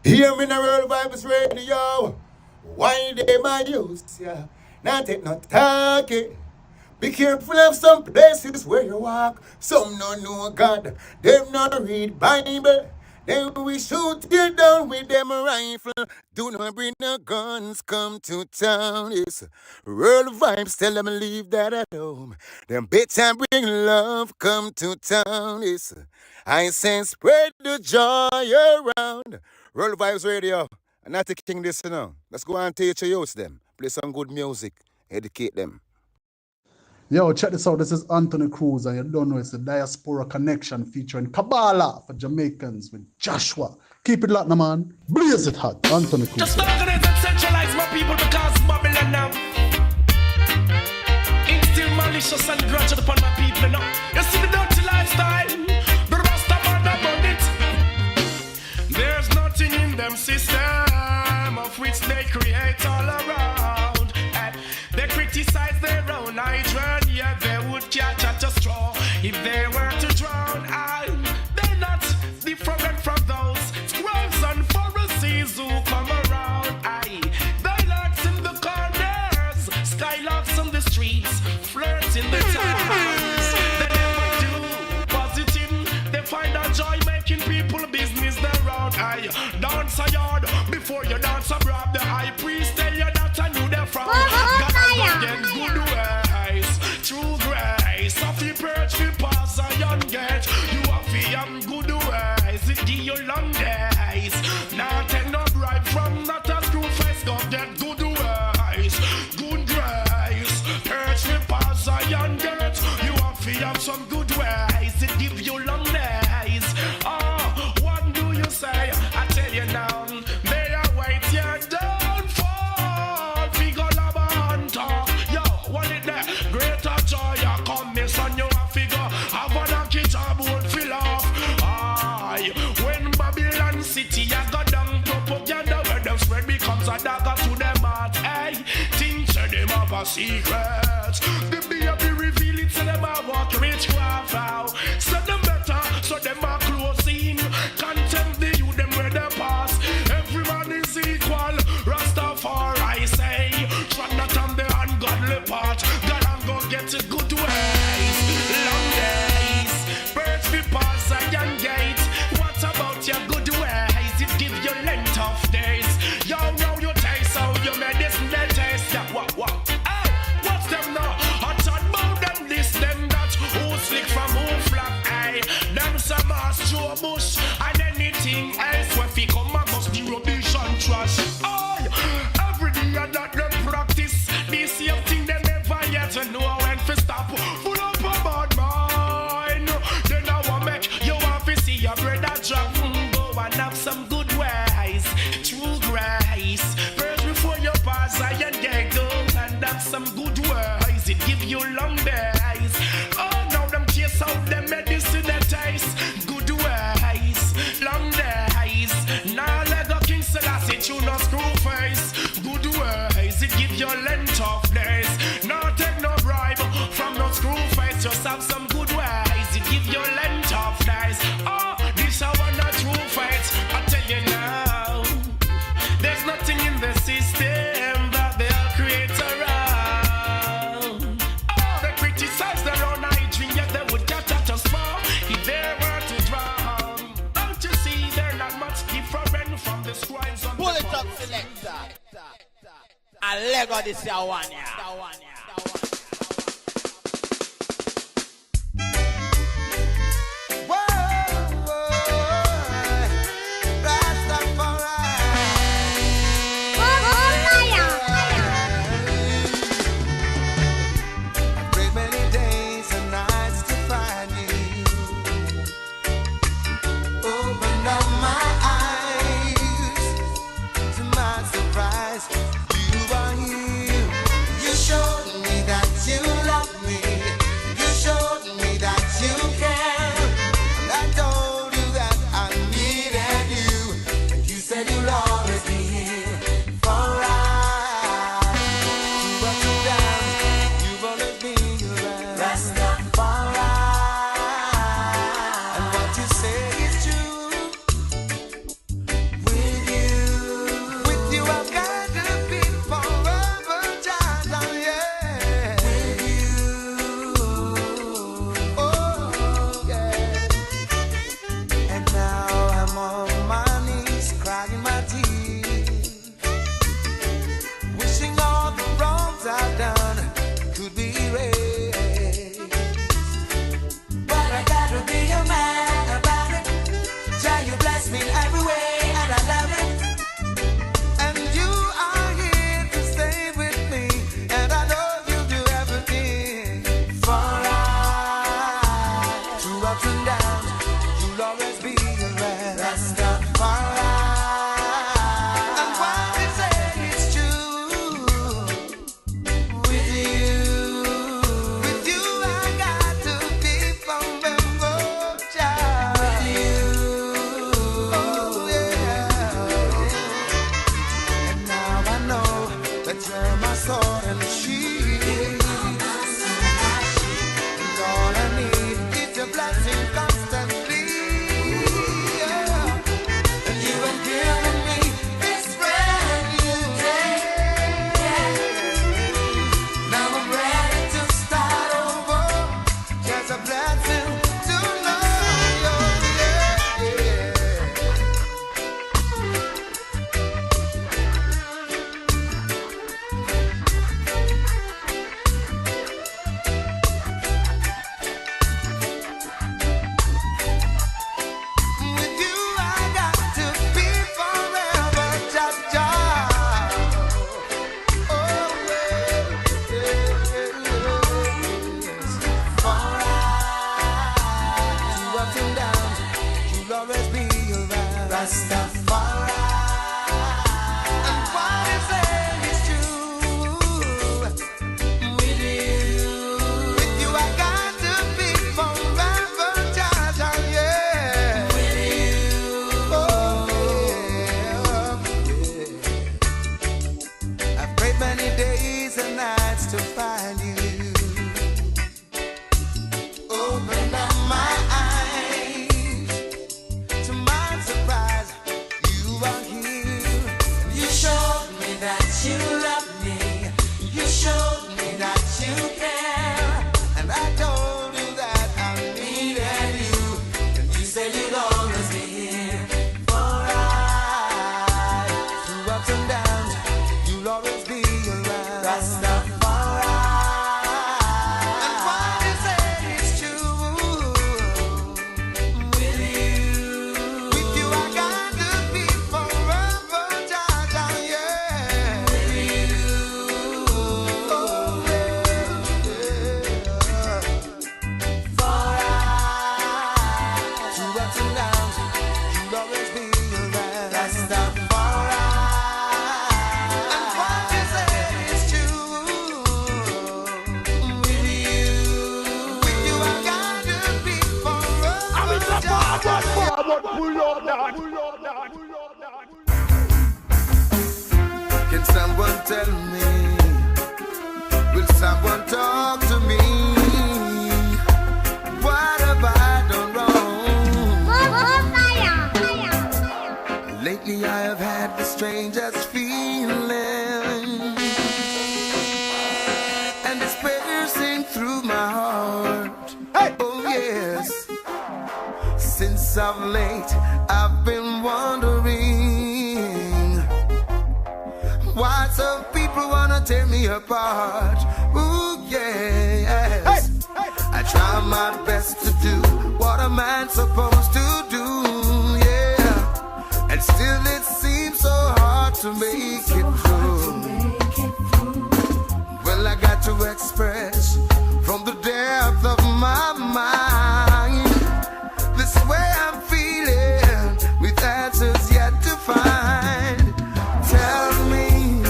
Hear me in the World Vibes Radio. Why they my use? Yeah. Not take no talking. Be careful of some places where you walk. Some no know God. Them not read Bible. Then we shoot you down with them rifle. Do not bring no guns, come to town. It's World Vibes, tell them leave that at home. Them better bring love, come to town. It's I say spread the joy around. World Vibes Radio. I'm not taking this now. Let's go and teach your youth them. Play some good music, educate them. Yo, check this out. This is Anthony Cruz, and you don't know it's the Diaspora Connection featuring Kabbalah for Jamaicans with Joshua. Keep it locked, man. Blaze it hot. Anthony Cruz. Just organize and centralize my people because Babylon now instill malicious and grudge upon my people now. You see the dirty lifestyle, the Rasta man about it. There's nothing in them system of which they create all around. They criticize their own hydrant, yeah, they would catch at a straw if they were to drown. They're not different from those scribes and Pharisees who come around. Dialogues in the corners, skylarks on the streets, flirts in the towns. They never do positive, they find a joy making people business their own. Dance a yard before you dance abroad. The high priest tell you that I knew they're from. Get good ways, true grace. Of the perch we pass a young gate. You have the good ways, it give you long days. Now take no bribe from not a screw face. Go get good ways, good grace. Perch we pass a young gate. You have some good ways, it give you long days. Oh, what do you say? I tell you now, they are wait your downfall. Figure greater joy, I come miss on your figure. Have a kitchen would fill off. When Babylon City, I got down propaganda where them spread becomes a dagger to them heart. Things say them have a secret. The baby reveal it, so them a walk witchcraft out. So them better, so them a close in. Contempt the youth, them where they pass. Every man is equal. Rastafari say, try not on the ungodly part. Get a good ways, long days. Birds we pass a young gate. What about your good ways? It give you length of days. Yo, you taste how you medicine they taste. Yeah, what? What's them now? I thought about them this, them that. Who slick from who flap, them some ass Joe Bush. And anything else where fi come and must be rubbish and trash. Every day that them practice this same thing they never yet know. Stop, full up a bad mind. Then I want make you want to see your brother drop. Go and have some good ways, true grace. First before you pass, I and get go and have some good ways. It give you long days. Oh, now them chase out them medicine that taste. Good ways, long days. Now let the King Selassie you no screw face. Good ways, it give you length of days. Now take no bribe from no screw face, just have some good ways. It give you length of days. Oh, this I want a true face. I tell you now, there's nothing in the system that they'll create around. Oh, they criticize their own hygiene, yet they would catch at us more if they were to drown. Don't you see they're not much different from the scribes on pull it up, selector. I Lego this one, yeah. Show sword and shield. And all I need is your blessing constantly. Yeah. And you have given me this brand new day. Now I'm ready to start over. Just a blessing to know you. With you I got to be forever, Jaja. Oh, yes. For ups and downs, you'll always be around. Rastafari. And what you say is true. With you I got to be forever, Jaja, yeah. With you, oh, yeah. I've prayed many days and nights to find you. Open up my eyes. To my surprise, you are here. You showed me that you love me. You showed me that you care. And I told you that I needed you. And you said you'd always be here for us. Through ups and downs, you'll always be around. Rastafari. And what you say is true. With you I got to be forever, Jaja, yeah. With you, oh, yeah. For us, through ups and downs, you'll always be around. Rastafari. And what you say is true. With you I got to be forever, Jaja. Can someone tell me? Will someone talk to me? What have I done wrong? Lately I have had the strangest feeling, and it's piercing through my heart. Oh yes. Since of late I've been wondering why some people wanna tear me apart. Ooh, yes. I try my best to do what a man's supposed to do, yeah. And still it seems so hard to make it through. Well, I got to express from the depth of my mind this way I'm feeling, with answers yet to find. Tell me,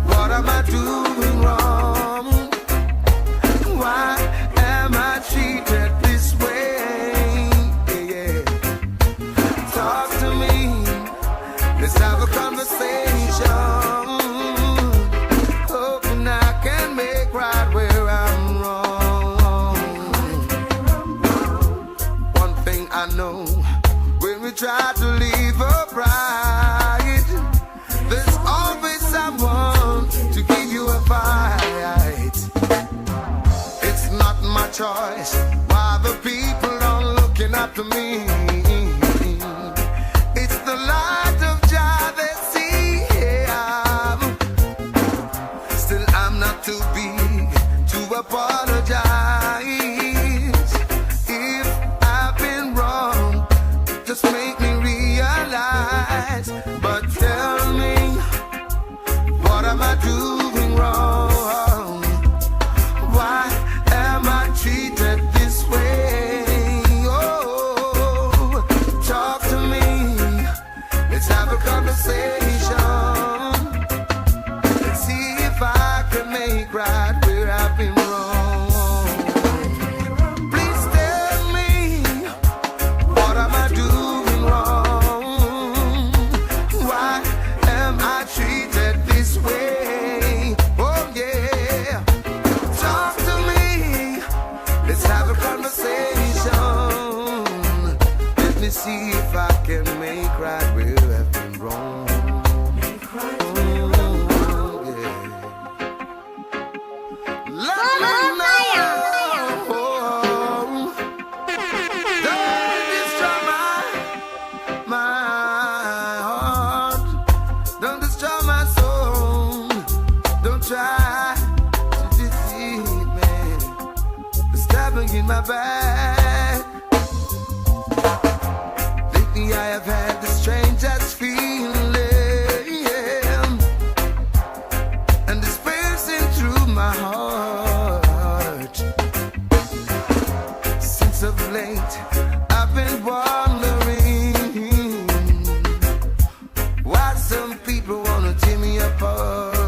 what am I doing wrong? Why am I treated this way? Yeah. Talk to me, let's have a conversation. Hoping I can make right where I'm wrong. One thing I know, when we try to live upright, there's always someone to give you a fight. It's not my choice why the people are looking up to me. It's the light of Jah they see. Yeah. Still I'm not too big to apologize. If I've been wrong, just make me realize. But tell me, what am I doing wrong? Why am I treated this way? Oh, talk to me, let's have a conversation. Let's see if I can make right where I've been wrong. try to defeat me, stabbing in my back. Lately I have had the strangest feeling, and it's piercing through my heart. Since of late I've been wondering why some people wanna tear me apart.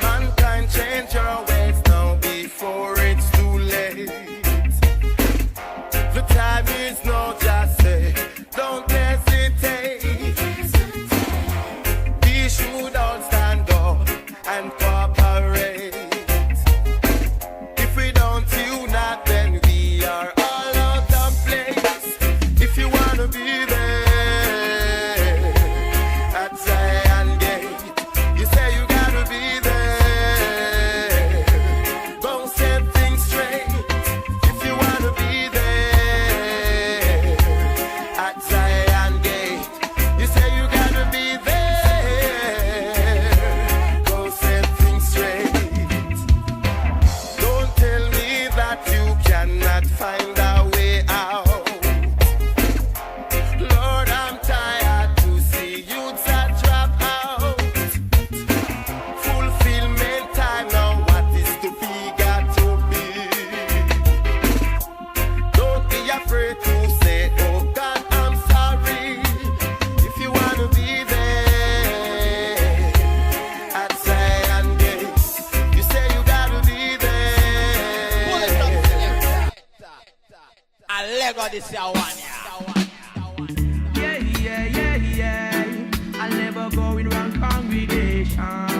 Mankind, change your ways now before it's too late. The time is now, just say, don't hesitate. We should all stand up and cooperate. If we don't unite, then we are all out of place. If you wanna be there at Zion Gate, you say you gotta be there. Go set things straight. If you wanna be there at Zion Gate, you say you gotta be there. Go set things straight. Don't tell me that you cannot find a way out. Lord, I'm tired to see youths that drop out. Fulfillment time now, what is to be got to be. Don't be afraid to say, oh God, I'm sorry. If you wanna be there at Zion Gate, you say you gotta be there. I Lego this year one, yeah. Yeah, yeah, yeah, yeah. I'll never go in wrong congregation.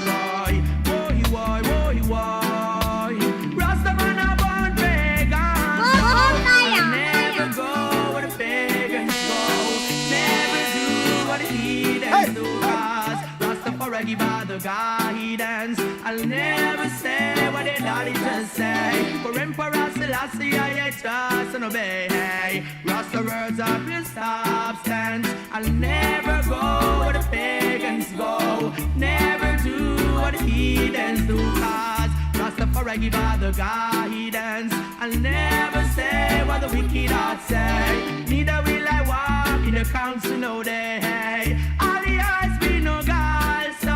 Boy, boy, boy, boy, boy. Rastaman a born pagan. I'll never go where the pagans go. Never do what the heathens do. Cause Rastafari give all the guidance. I'll never say what the daddy just say. For Emperor Selassie I trust and obey. Hey, Rasta words of your substance. I'll never go where the pagans go. Never do what the heathens do. Cause Rastafari give all the guidance. I'll never say what the wicked heart say. Neither will I walk in the council no day. Hey, all the eyes be no God. So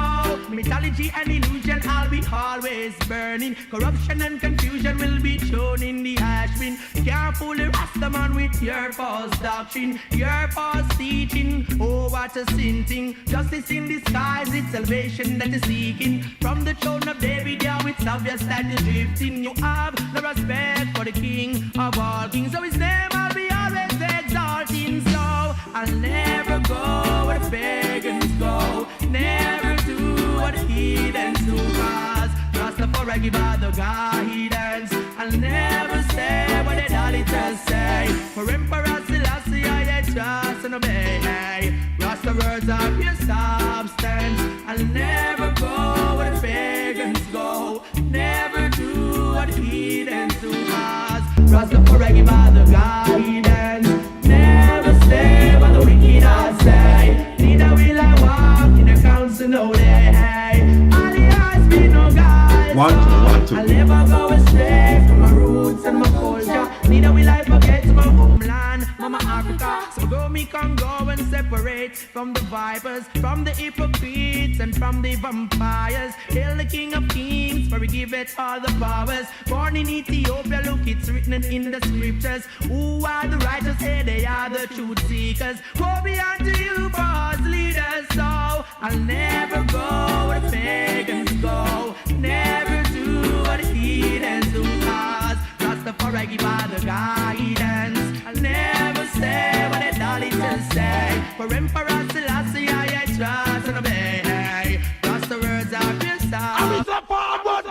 mythology and illusion I'll be always burning. Corruption and confusion will be shown in the ash bin. Can't fool the Rastaman with your false doctrine, your false teaching. Oh, what a sin thing. Justice in disguise, it's salvation that is seeking. From the throne of David, yeah, it's obvious that you're drifting. You have no respect for the King of all kings. So his name I'll be always exalting. So I'll never go where the pagans go. Never do what the heathens do. Cause Rastafari give all the guidance. I'll never say what the Dalitans say. For Emperor Selassie I trust and obey. Hey, Rasta words are your substance. I'll never go where the pagans go. Never do what the heathens do. Cause Rastafari give all the guidance. Never say what the wicked are say. Neither will I walk in the council no day. Hey, all the eyes be no guys. I'll never go astray from my roots and my culture. Neither will I forget my homeland, Mama Africa. So go me can go and separate from the vipers, from the hypocrites and from the vampires. Hail the King of Kings, for we give it all the powers. Born in Ethiopia, look, it's written in the scriptures. Who are the righteous? Hey, they are the truth seekers. Woe be unto you, for us leaders. So I'll never go where the pagans go. Never do what the heathens do. Cause Rastafari give all the guidance. I'll never say what the Dalitans say. For Emperor Selassie I trust and obey. Hey, Rasta words are your style. I'm in the forward,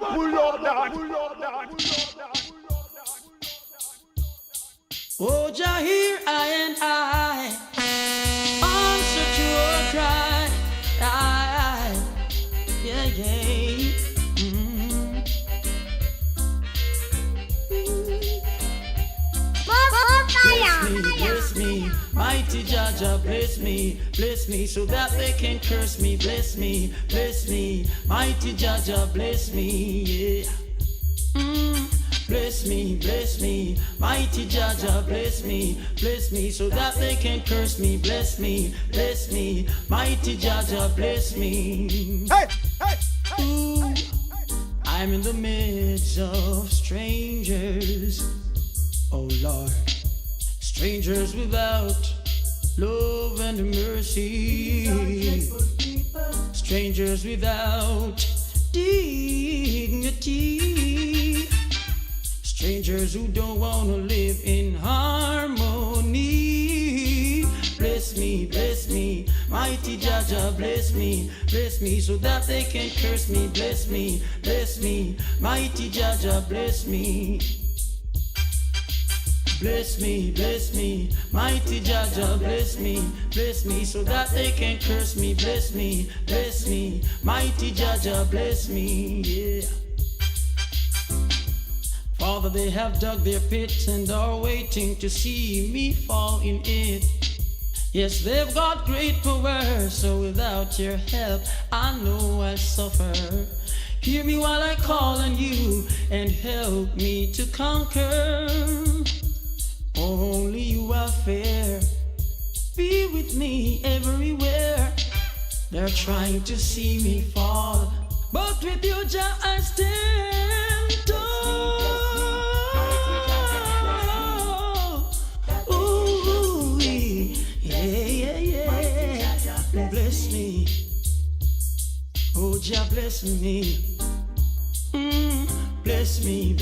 pull up that. Oh, Jah, here I and I answer to a cry. Yeah, yeah. Bless me, Mighty Jaja, bless me, so that they can curse me. Bless me, mighty Jaja, bless me, yeah. Bless me, mighty Jaja, bless me, so that they can curse me. Bless me, mighty Jaja, bless me. Ooh, I'm in the midst of strangers, oh Lord, strangers without love and mercy, strangers without dignity, strangers who don't want to live in harmony. Bless me, mighty Jaja, bless me, so that they can curse me. Bless me, mighty Jaja, bless me. Bless me, mighty Jaja, bless me, so that they can curse me. Bless me, mighty Jaja, bless me, yeah. Father, they have dug their pit and are waiting to see me fall in it. Yes, they've got great power, so without your help, I know I'll suffer. Hear me while I call on you and help me to conquer. Only you are fair. Be with me everywhere. They're trying to see me fall, but with you, Jah, I stand tall. Ooh, yeah. Bless me. Oh, Jah, bless me. Bless me,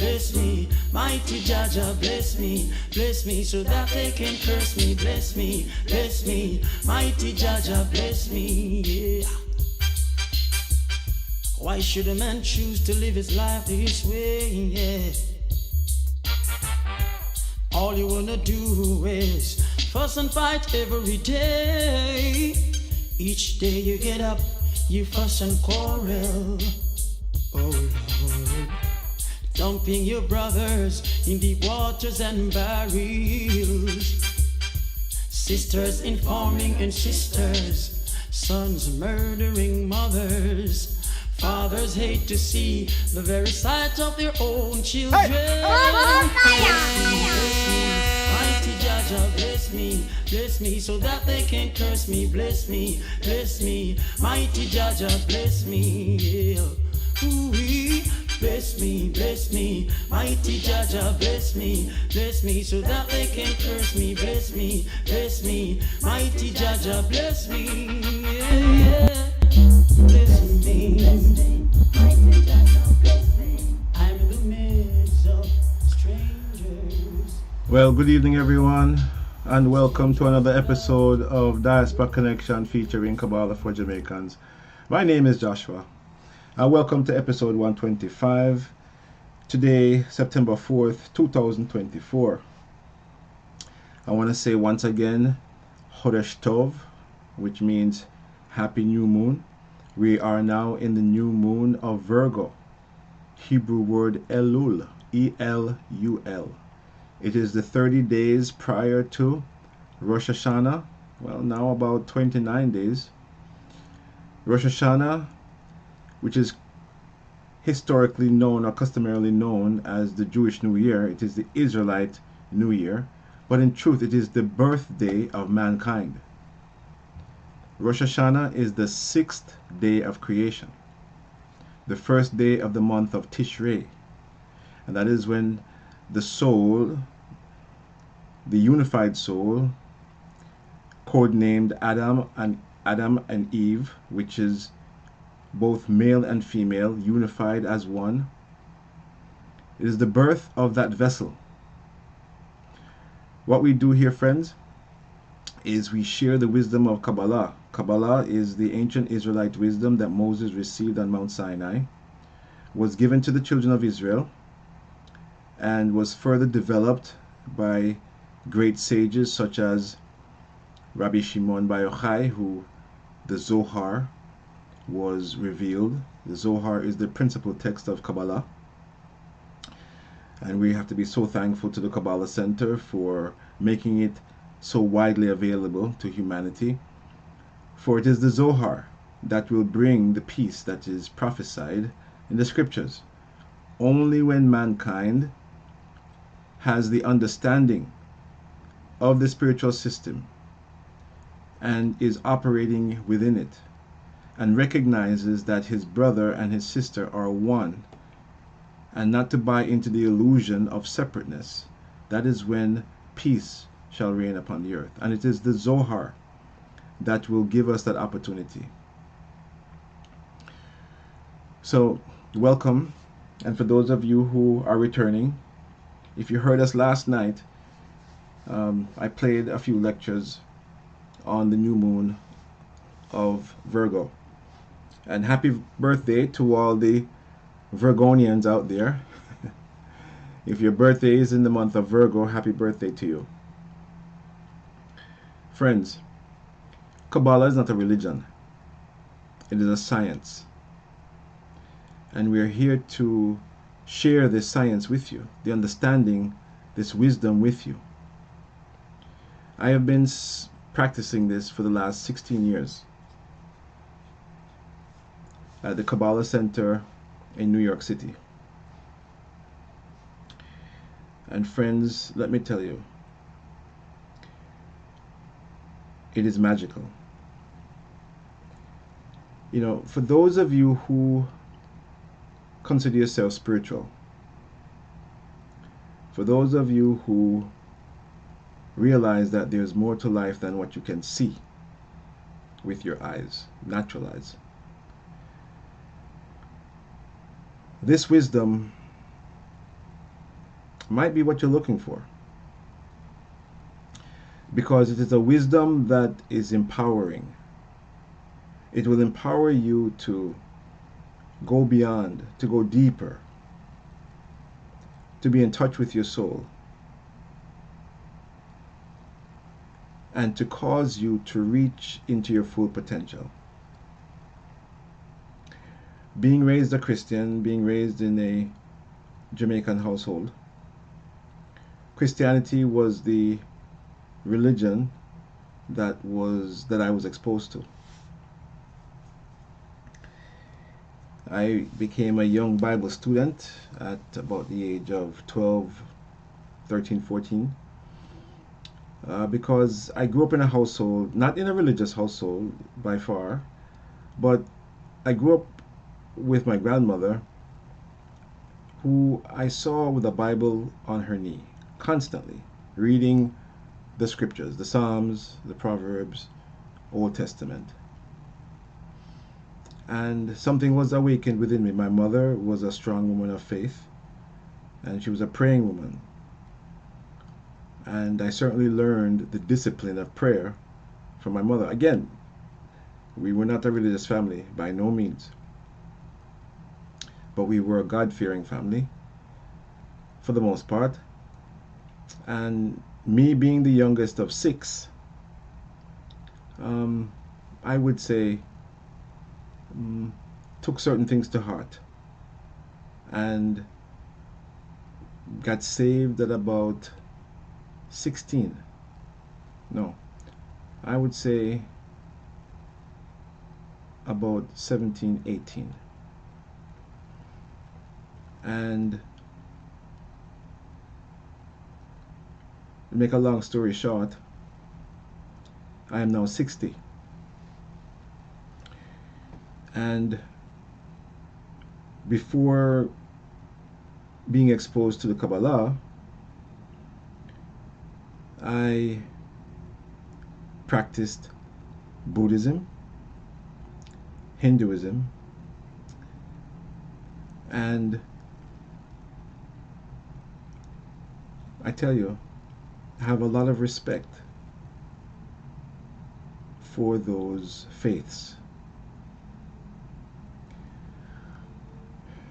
mighty Jaja, bless me, so that they can curse me. Bless me, mighty Jaja, bless me, yeah. Why should a man choose to live his life this way, yeah? All you wanna do is fuss and fight every day. Each day you get up, you fuss and quarrel. Oh Lord, dumping your brothers in deep waters and barrels, sisters informing and sisters, sons murdering mothers, fathers hate to see the very sight of their own children. Mighty Jaja, bless me, so that they can curse me. Bless me, mighty Jaja, bless me, yeah. Ooh-wee. Bless me, mighty Jaja, bless me, so that they can curse me. Bless me, mighty Jaja, bless me, yeah. Bless me, mighty Jaja, bless me. I'm in the midst of strangers. Well, good evening, everyone, and welcome to another episode of Diaspora Connection featuring Kabbalah for Jamaicans. My name is Joshua. Welcome to episode 125, today September 4th, 2024. I want to say once again, Chodesh Tov, which means Happy New Moon. We are now in the new moon of Virgo, Hebrew word Elul, E-L-U-L. It is the 30 days prior to Rosh Hashanah, well, now about 29 days. Rosh Hashanah, which is historically known or customarily known as the Jewish New Year. It is the Israelite New Year, but in truth it is the birthday of mankind. Rosh Hashanah is the 6th day of creation, the first day of the month of Tishrei, and that is when the soul, the unified soul, codenamed Adam and Eve, which is both male and female, unified as one. It is the birth of that vessel. What we do here, friends, is we share the wisdom of Kabbalah. Kabbalah is the ancient Israelite wisdom that Moses received on Mount Sinai, was given to the children of Israel, and was further developed by great sages such as Rabbi Shimon Bar Yochai, who the Zohar was revealed. The Zohar is the principal text of Kabbalah, and we have to be so thankful to the Kabbalah Center for making it so widely available to humanity. For it is the Zohar that will bring the peace that is prophesied in the scriptures. Only when mankind has the understanding of the spiritual system and is operating within it and recognizes that his brother and his sister are one and not to buy into the illusion of separateness, that is when peace shall reign upon the earth. And it is the Zohar that will give us that opportunity. So, welcome. And for those of you who are returning, if you heard us last night, I played a few lectures on the new moon of Virgo. And happy birthday to all the Virgonians out there. If your birthday is in the month of Virgo, happy birthday to you. Friends, Kabbalah is not a religion. It is a science. And we are here to share this science with you, the understanding, this wisdom with you. I have been practicing this for the last 16 years at the Kabbalah Center in New York City. And friends, let me tell you, it is magical. You know, for those of you who consider yourself spiritual, for those of you who realize that there's more to life than what you can see with your eyes, natural eyes, this wisdom might be what you're looking for, because it is a wisdom that is empowering. It will empower you to go beyond, to go deeper, to be in touch with your soul, and to cause you to reach into your full potential. Being raised a Christian, being raised in a Jamaican household, Christianity was the religion that I was exposed to. I became a young Bible student at about the age of 12, 13, 14, because I grew up in a household, not in a religious household by far, but I grew up with my grandmother, who I saw with a Bible on her knee, constantly reading the scriptures, the Psalms, the Proverbs, Old Testament. And something was awakened within me. My mother was a strong woman of faith, and she was a praying woman. And I certainly learned the discipline of prayer from my mother. Again, we were not a religious family, by no means. But we were a God-fearing family, for the most part. And me being the youngest of 6, I would say, took certain things to heart and got saved at about 16. No, I would say about 17, 18. And to make a long story short, I am now 60. And before being exposed to the Kabbalah, I practiced Buddhism, Hinduism, and I tell you, I have a lot of respect for those faiths.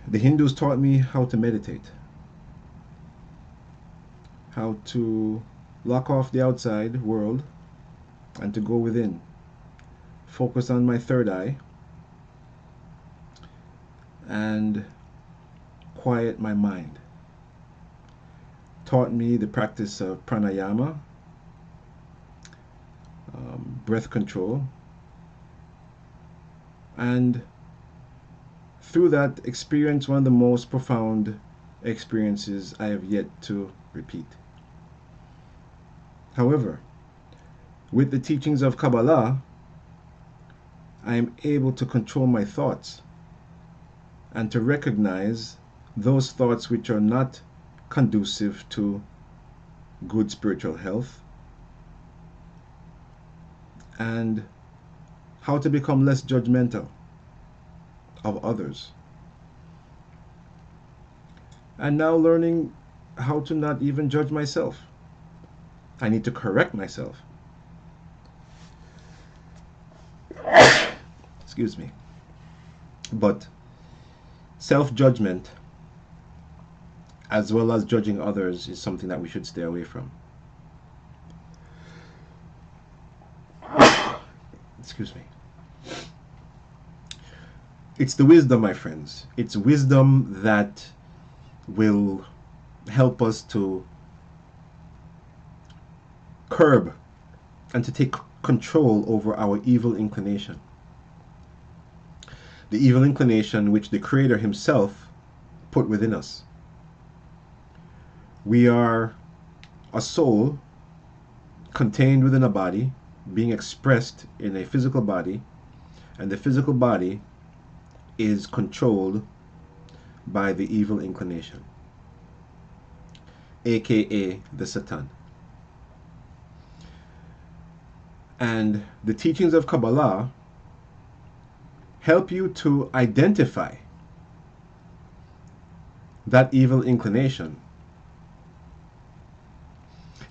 The Hindus taught me how to meditate, how to lock off the outside world and to go within, focus on my third eye, and quiet my mind. Taught me the practice of pranayama, breath control, and through that experience one of the most profound experiences I have yet to repeat. However, with the teachings of Kabbalah, I am able to control my thoughts and to recognize those thoughts which are not conducive to good spiritual health, and how to become less judgmental of others. And now learning how to not even judge myself. I need to correct myself. Excuse me. But self-judgment, as well as judging others, is something that we should stay away from. Excuse me. It's the wisdom, my friends. It's wisdom that will help us to curb and to take control over our evil inclination. The evil inclination which the Creator Himself put within us. We are a soul contained within a body, being expressed in a physical body, and the physical body is controlled by the evil inclination, aka the Satan. And the teachings of Kabbalah help you to identify that evil inclination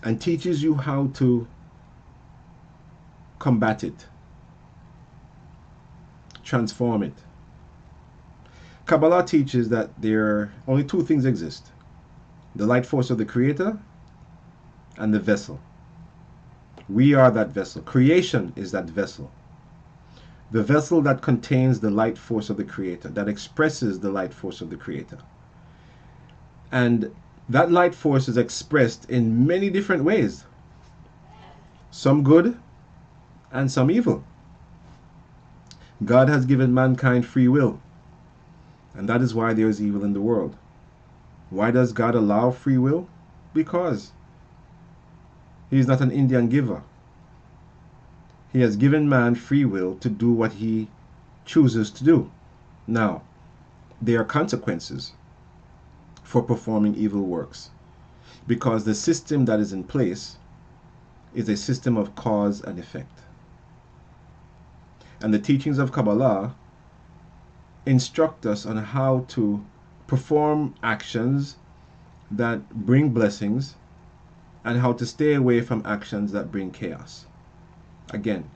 and teaches you how to combat it, transform it. Kabbalah teaches that there are only two things exist: the light force of the Creator and the vessel. We are that vessel. Creation is that vessel. The vessel that contains the light force of the Creator, that expresses the light force of the Creator. And that light force is expressed in many different ways. Some good and some evil. God has given mankind free will. And that is why there is evil in the world. Why does God allow free will? Because He is not an Indian giver. He has given man free will to do what he chooses to do. Now, there are consequences for performing evil works, because the system that is in place is a system of cause and effect. And the teachings of Kabbalah instruct us on how to perform actions that bring blessings and how to stay away from actions that bring chaos. Again,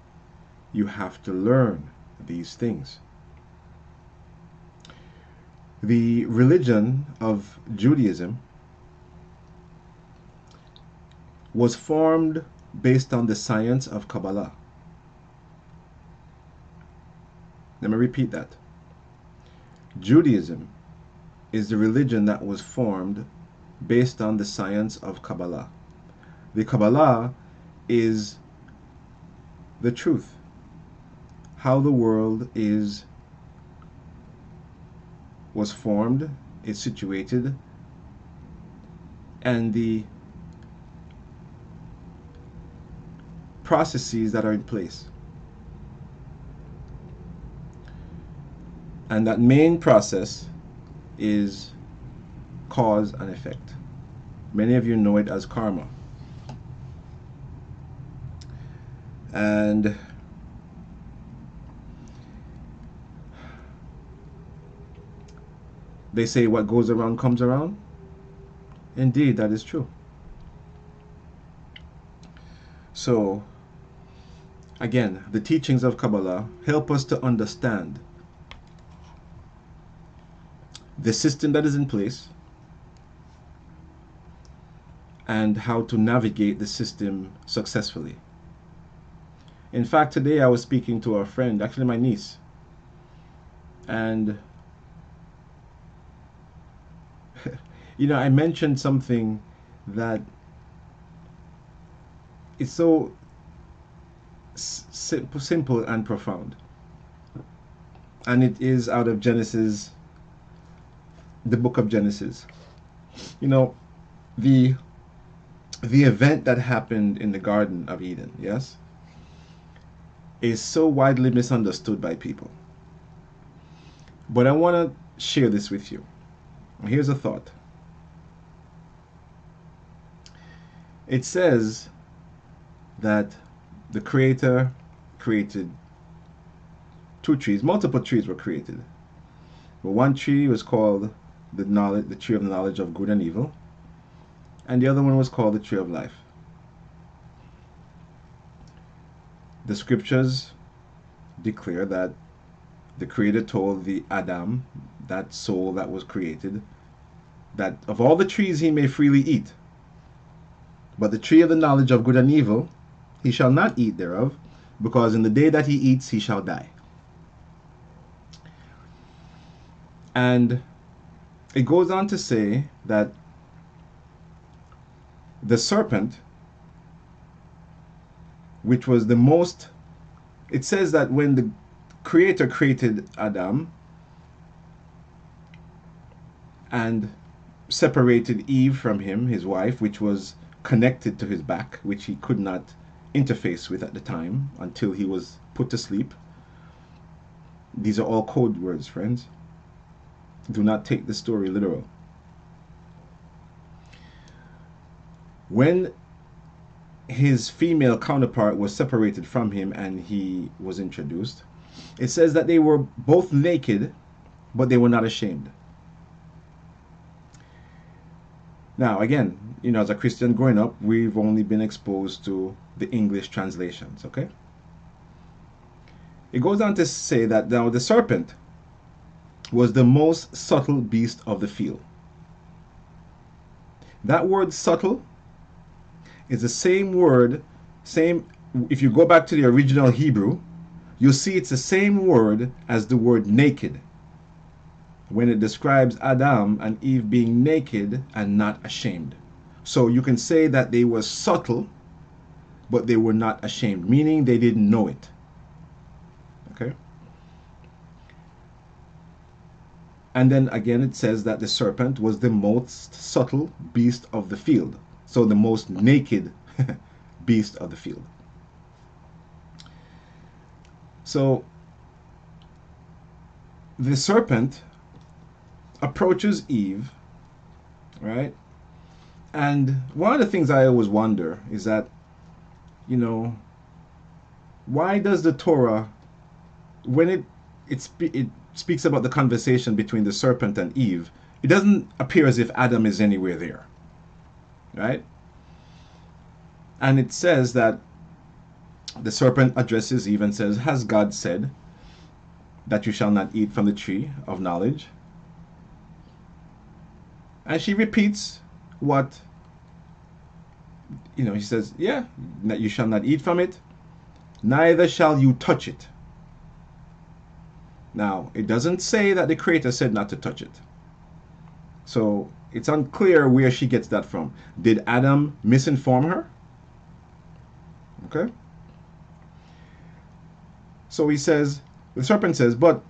you have to learn these things. The religion of Judaism was formed based on the science of Kabbalah. Let me repeat that. Judaism is the religion that was formed based on the science of Kabbalah. The Kabbalah is the truth, how the world was formed, is situated, and the processes that are in place. And that main process is cause and effect. Many of you know it as karma. And they say what goes around comes around. Indeed, that is true. So, again, the teachings of Kabbalah help us to understand the system that is in place and how to navigate the system successfully. In fact, today I was speaking to a friend, actually my niece, and I mentioned something that is so simple and profound. And it is out of Genesis, the book of Genesis. You know, the event that happened in the Garden of Eden, yes, is so widely misunderstood by people. But I want to share this with you. Here's a thought. It says that the Creator created two trees. Multiple trees were created. But one tree was called the tree of the knowledge of good and evil, and the other one was called the tree of life. The scriptures declare that the Creator told the Adam, that soul that was created, that of all the trees he may freely eat, but the tree of the knowledge of good and evil he shall not eat thereof, because in the day that he eats he shall die. And it goes on to say that the serpent, which was the most, it says that when the Creator created Adam and separated Eve from him, his wife, which was connected to his back, which he could not interface with at the time until he was put to sleep. These are all code words, friends. Do not take the story literal. When his female counterpart was separated from him and he was introduced, it says that they were both naked, but they were not ashamed. Now, again, you know, as a Christian growing up, we've only been exposed to the English translations, okay? It goes on to say that now the serpent was the most subtle beast of the field. That word subtle is the same word, if you go back to the original Hebrew, you'll see it's the same word as the word naked, when it describes Adam and Eve being naked and not ashamed. So you can say that they were subtle, but they were not ashamed, meaning they didn't know it. Okay? And then again it says that the serpent was the most subtle beast of the field. So the most naked beast of the field. So the serpent approaches Eve, right? And one of the things I always wonder is that, you know, why does the Torah, when it speaks about the conversation between the serpent and Eve, it doesn't appear as if Adam is anywhere there, right? And it says that the serpent addresses Eve and says, "Has God said that you shall not eat from the tree of knowledge?" And she repeats what, you know, he says, yeah, that you shall not eat from it, neither shall you touch it. Now, it doesn't say that the Creator said not to touch it. So it's unclear where she gets that from. Did Adam misinform her? Okay. So he says, the serpent says, but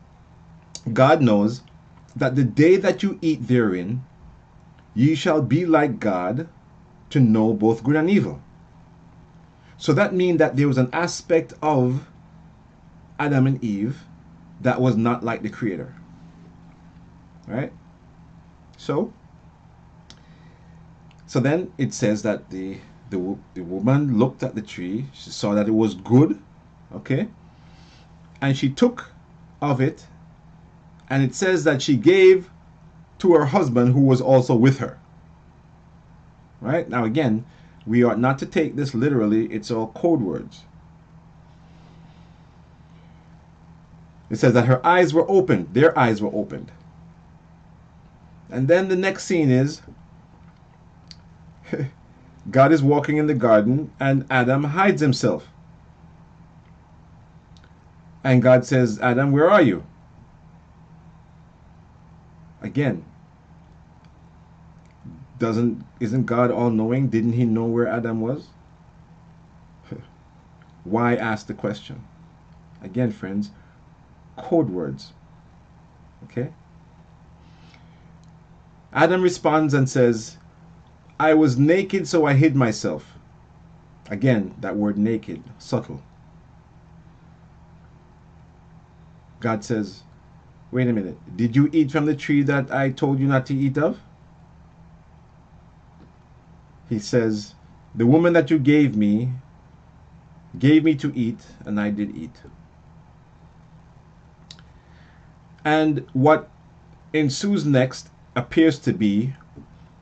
God knows that the day that you eat therein, ye shall be like God, to know both good and evil. So that means that there was an aspect of Adam and Eve that was not like the Creator. Right? So then it says that the woman looked at the tree, she saw that it was good, okay? And she took of it, and it says that she gave to her husband who was also with her. Right? Now again, we ought not to take this literally, it's all code words. It says that her eyes were opened, their eyes were opened. And then the next scene is God is walking in the garden and Adam hides himself. And God says, Adam, where are you? Again, isn't God all knowing? Didn't he know where Adam was? Why ask the question? Again, friends, code words. Okay? Adam responds and says, I was naked, so I hid myself. Again, that word naked, subtle. God says, wait a minute, did you eat from the tree that I told you not to eat of? He says, the woman that you gave me to eat, and I did eat. And what ensues next appears to be,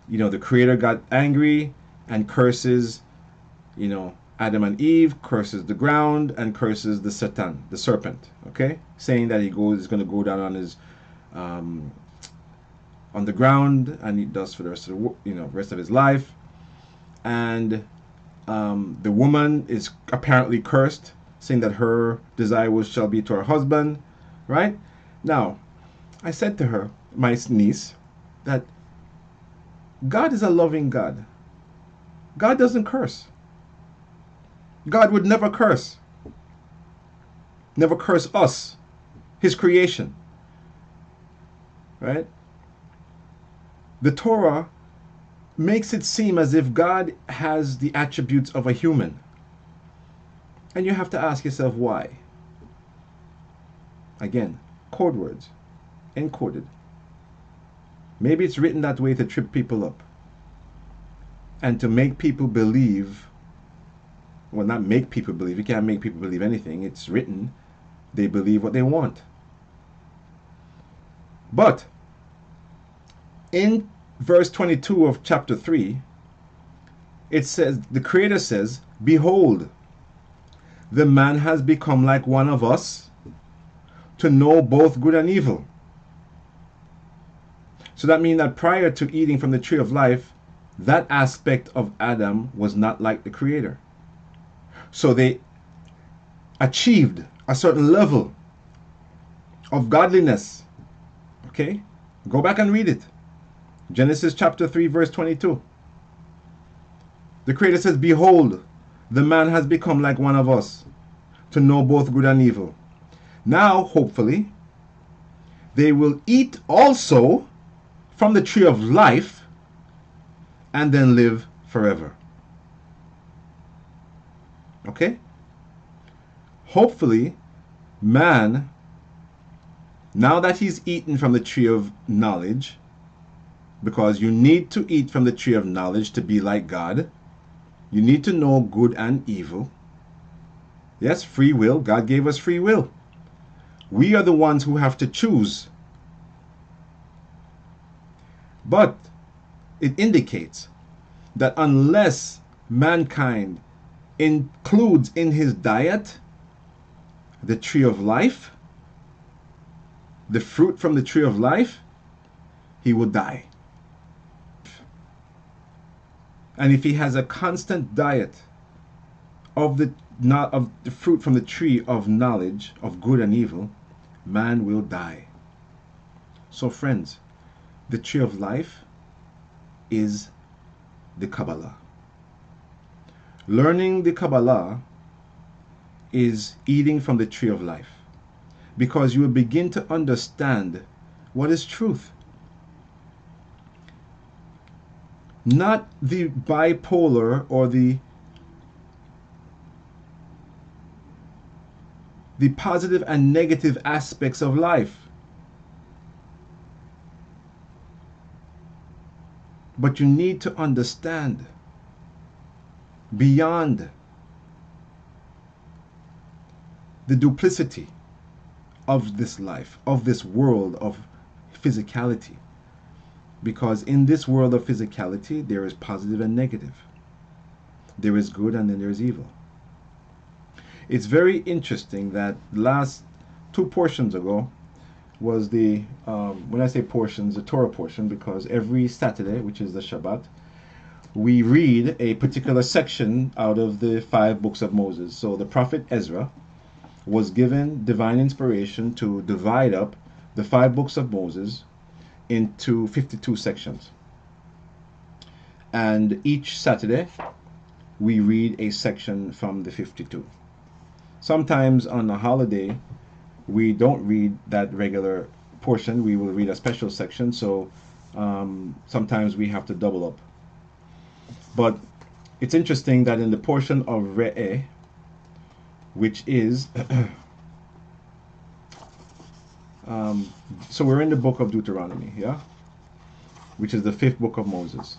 the Creator got angry and curses, Adam and Eve, curses the ground, and curses the Satan, the serpent, okay? Saying that he's going to go down on his, on the ground, and he does for the rest of rest of his life. And the woman is apparently cursed, saying that her desire shall be to her husband, right? Now, I said to her, my niece, that God is a loving God. God doesn't curse. God would never curse. Never curse us, his creation. Right? The Torah makes it seem as if God has the attributes of a human. And you have to ask yourself why. Again, code words, encoded. Maybe it's written that way to trip people up and to make people believe. Well, not make people believe. You can't make people believe anything. It's written. They believe what they want. But in verse 22 of chapter 3, it says, the Creator says, behold, the man has become like one of us to know both good and evil. So that means that prior to eating from the tree of life, that aspect of Adam was not like the Creator. So they achieved a certain level of godliness. Okay? Go back and read it. Genesis chapter 3 verse 22. The Creator says, behold, the man has become like one of us to know both good and evil. Now, hopefully, they will eat also from the tree of life and then live forever. Okay? Hopefully, man, now that he's eaten from the tree of knowledge, because you need to eat from the tree of knowledge to be like God, you need to know good and evil. Yes, free will. God gave us free will. We are the ones who have to choose. But it indicates that unless mankind includes in his diet the tree of life, the fruit from the tree of life, he will die. And if he has a constant diet of the fruit from the tree of knowledge of good and evil, man will die. So friends, the tree of life is the Kabbalah. Learning the Kabbalah is eating from the tree of life, because you will begin to understand what is truth. Not the bipolar or the positive and negative aspects of life. But you need to understand beyond the duplicity of this life, of this world of physicality. Because in this world of physicality, there is positive and negative. There is good and then there is evil. It's very interesting that last 2 portions ago was the, when I say portions, the Torah portion, because every Saturday, which is the Shabbat, we read a particular section out of the 5 books of Moses. So the prophet Ezra was given divine inspiration to divide up the 5 books of Moses into 52 sections. And each Saturday, we read a section from the 52. Sometimes on a holiday, we don't read that regular portion. We will read a special section. So sometimes we have to double up. But it's interesting that in the portion of Re'eh, which is so we're in the book of Deuteronomy, yeah, which is the 5th book of Moses.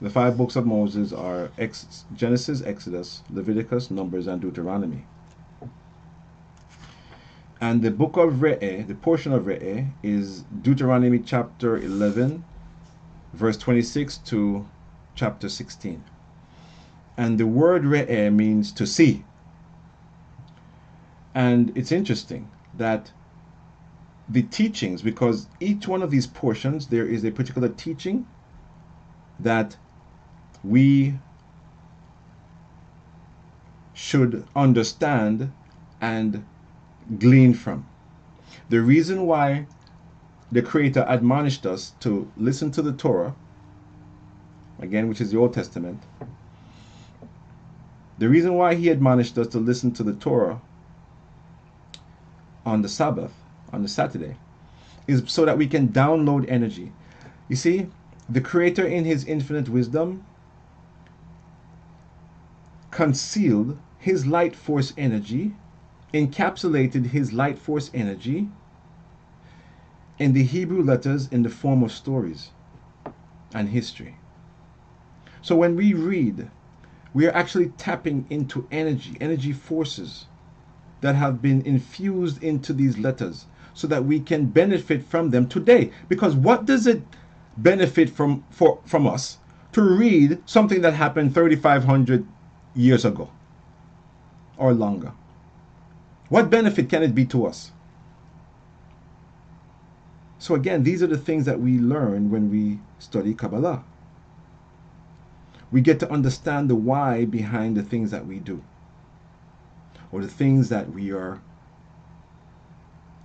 The 5 books of Moses are Genesis, Exodus, Leviticus, Numbers, and Deuteronomy. And the book of Re'eh, the portion of Re'eh, is Deuteronomy chapter 11, verse 26 to chapter 16. And the word Re'eh means to see. And it's interesting that the teachings, because each one of these portions, there is a particular teaching that we should understand and glean from. The reason why the Creator admonished us to listen to the Torah, again, which is the Old Testament, the reason why He admonished us to listen to the Torah on the Sabbath, on the Saturday, is so that we can download energy. You see, the Creator in His infinite wisdom concealed His light force energy, encapsulated His light force energy in the Hebrew letters in the form of stories and history. So when we read, we are actually tapping into energy forces that have been infused into these letters so that we can benefit from them today. Because what does it benefit from us to read something that happened 3,500 years ago or longer? What benefit can it be to us? So again, these are the things that we learn when we study Kabbalah. We get to understand the why behind the things that we do, or the things that we are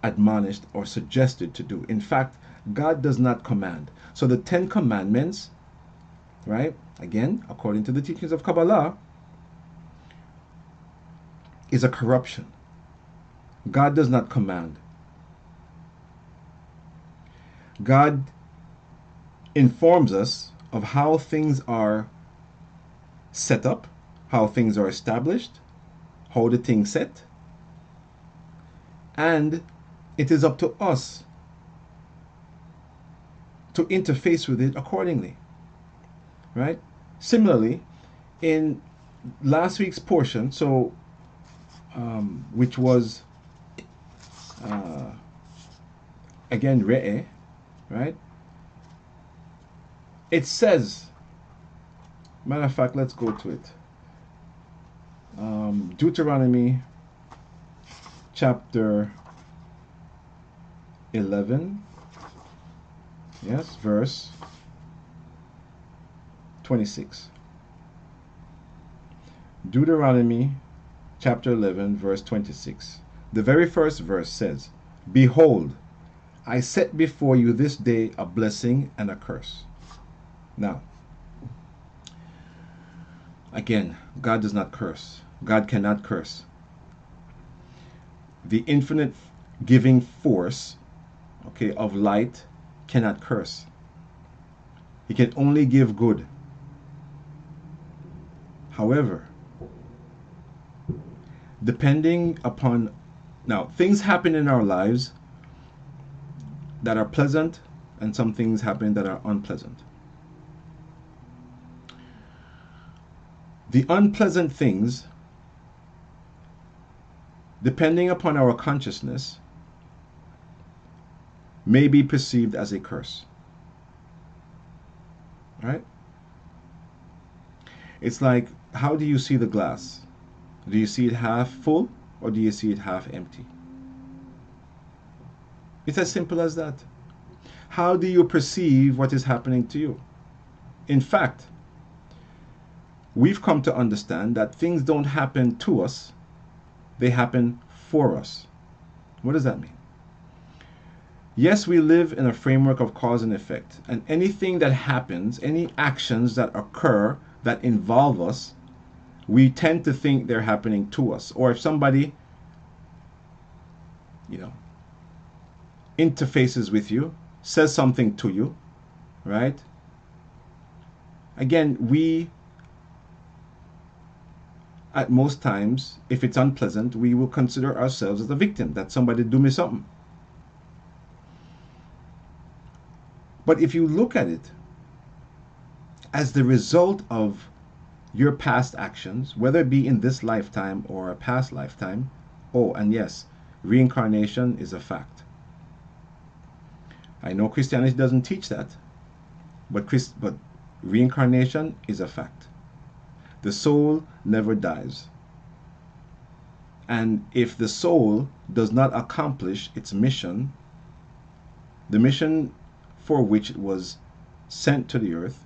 admonished or suggested to do. In fact, God does not command. So the 10 commandments, right, again, according to the teachings of Kabbalah, is a corruption. God does not command. God informs us of how things are set up, how things are established, how the thing's set, and it is up to us to interface with it accordingly, right? Similarly, in last week's portion, so which was again Re'eh, right? It says, matter of fact, let's go to it. Deuteronomy chapter 11, yes, verse 26. Deuteronomy chapter 11, verse 26. The very first verse says, "Behold, I set before you this day a blessing and a curse." Now, again, God does not curse. God cannot curse. The infinite giving force, okay, of light cannot curse. He can only give good. However, depending upon, now, things happen in our lives that are pleasant, and some things happen that are unpleasant. The unpleasant things, depending upon our consciousness, may be perceived as a curse. Right? It's like, how do you see the glass? Do you see it half full, or do you see it half empty? It's as simple as that. How do you perceive what is happening to you? In fact, we've come to understand that things don't happen to us, they happen for us. What does that mean? Yes, we live in a framework of cause and effect, and anything that happens, any actions that occur that involve us, we tend to think they're happening to us. Or if somebody, you know, interfaces with you, says something to you, right? Again, we, at most times, if it's unpleasant, we will consider ourselves as a victim, that somebody do me something. But if you look at it as the result of your past actions, whether it be in this lifetime or a past lifetime, oh, and yes, reincarnation is a fact. I know Christianity doesn't teach that, but reincarnation is a fact. The soul never dies. And if the soul does not accomplish its mission, the mission for which it was sent to the earth,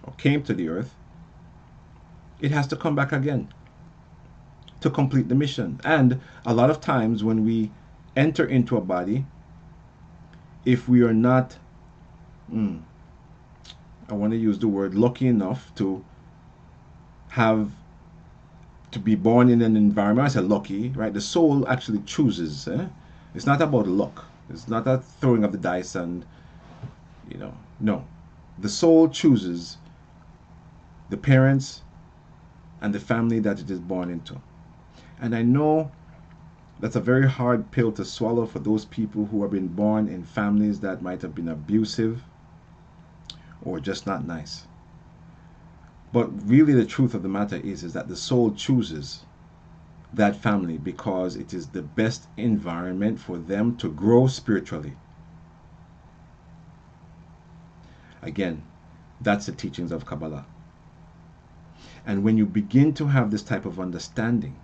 or came to the earth, it has to come back again to complete the mission. And a lot of times when we enter into a body, if we are not, I want to use the word lucky enough to be born in an environment, I said lucky, right? The soul actually chooses. It's not about luck. It's not a throwing of the dice and, no. The soul chooses the parents and the family that it is born into. And I know that's a very hard pill to swallow for those people who have been born in families that might have been abusive or just not nice. But really the truth of the matter is that the soul chooses that family because it is the best environment for them to grow spiritually. Again, that's the teachings of Kabbalah. And when you begin to have this type of understanding,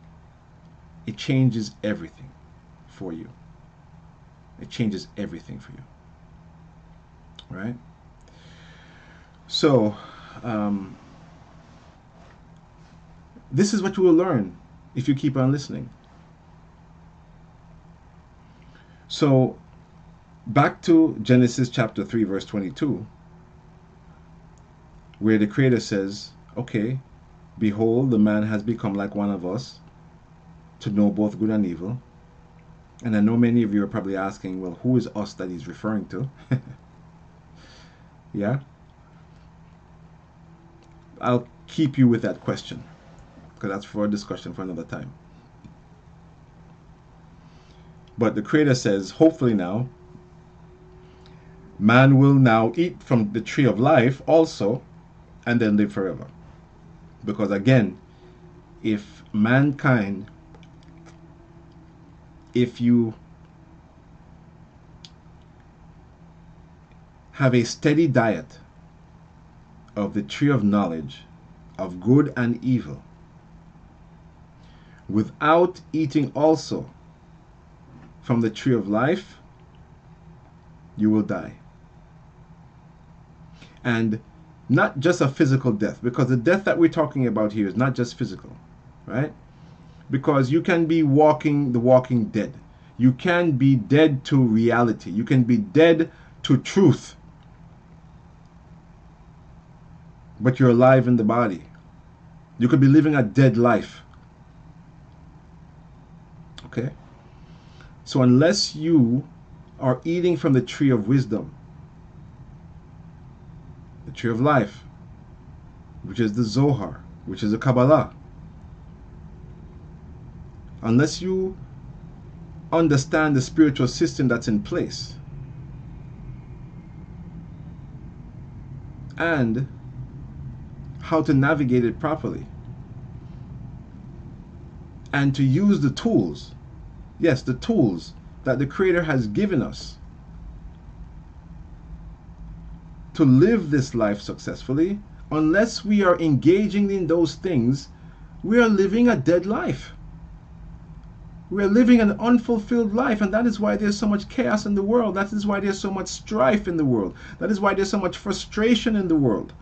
it changes everything for you. It changes everything for you. Right? So, this is what you will learn if you keep on listening. So, back to Genesis chapter 3, verse 22, where the Creator says, okay, behold, the man has become like one of us, to know both good and evil. And I know many of you are probably asking, well, who is us that he's referring to? Yeah? I'll keep you with that question, because that's for a discussion for another time. But the Creator says, hopefully now, man will now eat from the tree of life also, and then live forever. Because again, if mankind, if you have a steady diet of the tree of knowledge of good and evil, without eating also from the tree of life, you will die. And not just a physical death, because the death that we're talking about here is not just physical, right? Because you can be walking the walking dead. You can be dead to reality. You can be dead to truth. But you're alive in the body. You could be living a dead life. Okay? So unless you are eating from the tree of wisdom, the tree of life, which is the Zohar, which is the Kabbalah, unless you understand the spiritual system that's in place and how to navigate it properly and to use the tools, yes, the tools that the Creator has given us to live this life successfully, unless we are engaging in those things, we are living a dead life. We are living an unfulfilled life, and that is why there's so much chaos in the world. That is why there's so much strife in the world. That is why there's so much frustration in the world.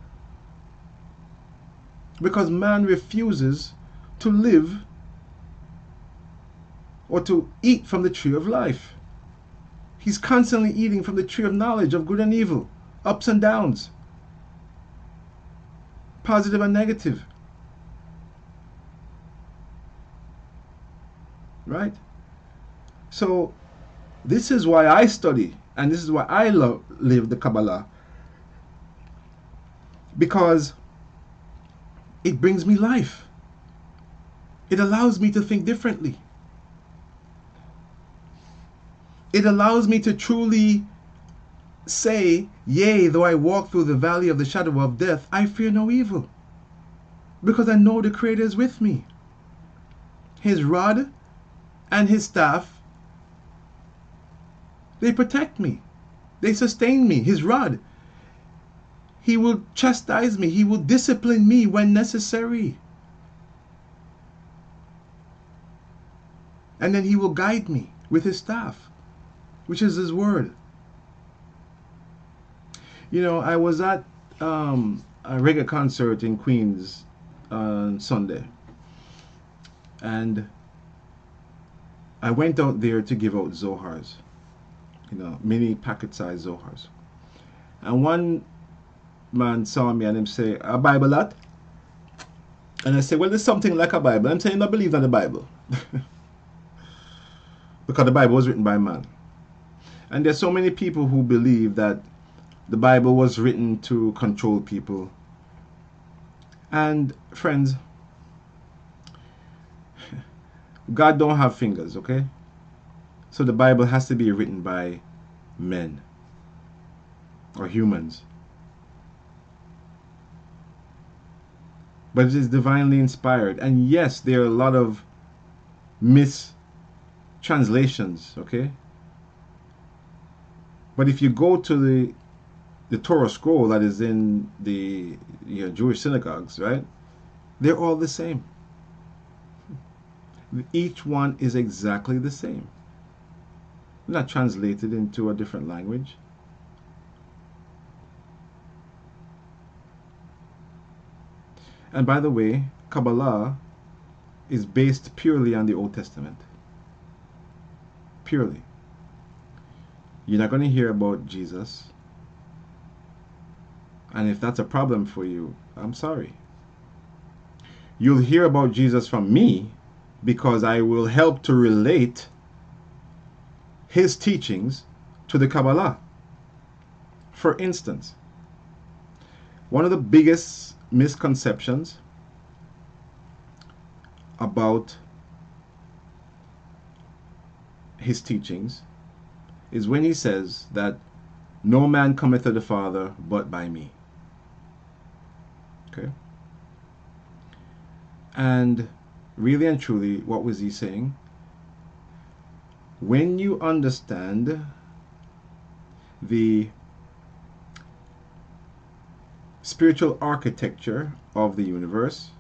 Because man refuses to live or to eat from the tree of life. He's constantly eating from the tree of knowledge of good and evil, ups and downs, positive and negative. right? So this is why I study, and this is why I live the Kabbalah, because it brings me life. It allows me to think differently. It allows me to truly say, yea, though I walk through the valley of the shadow of death, I fear no evil, because I know the Creator is with me. His rod and his staff, they protect me. They sustain me. His rod, he will chastise me. He will discipline me when necessary. And then he will guide me with his staff, which is his word. You know, I was at a reggae concert in Queens on Sunday. And I went out there to give out Zohars, you know, mini packet-sized Zohars. And one man saw me and him say, "A Bible that?" And I said, "Well, there's something like a Bible." I'm saying I believe in the Bible. Because the Bible was written by man. And there's so many people who believe that the Bible was written to control people. And friends, God don't have fingers, okay? So the Bible has to be written by men or humans. But it is divinely inspired. And yes, there are a lot of mistranslations, okay? But if you go to the Torah scroll that is in the Jewish synagogues, right? They're all the same. Each one is exactly the same. Not translated into a different language. And by the way, Kabbalah is based purely on the Old Testament. Purely. You're not going to hear about Jesus. And if that's a problem for you, I'm sorry. You'll hear about Jesus from me because I will help to relate his teachings to the Kabbalah. For instance, one of the biggest misconceptions about his teachings is when he says that no man cometh to the Father but by me. Okay? And really and truly, what was he saying? When you understand the spiritual architecture of the universe,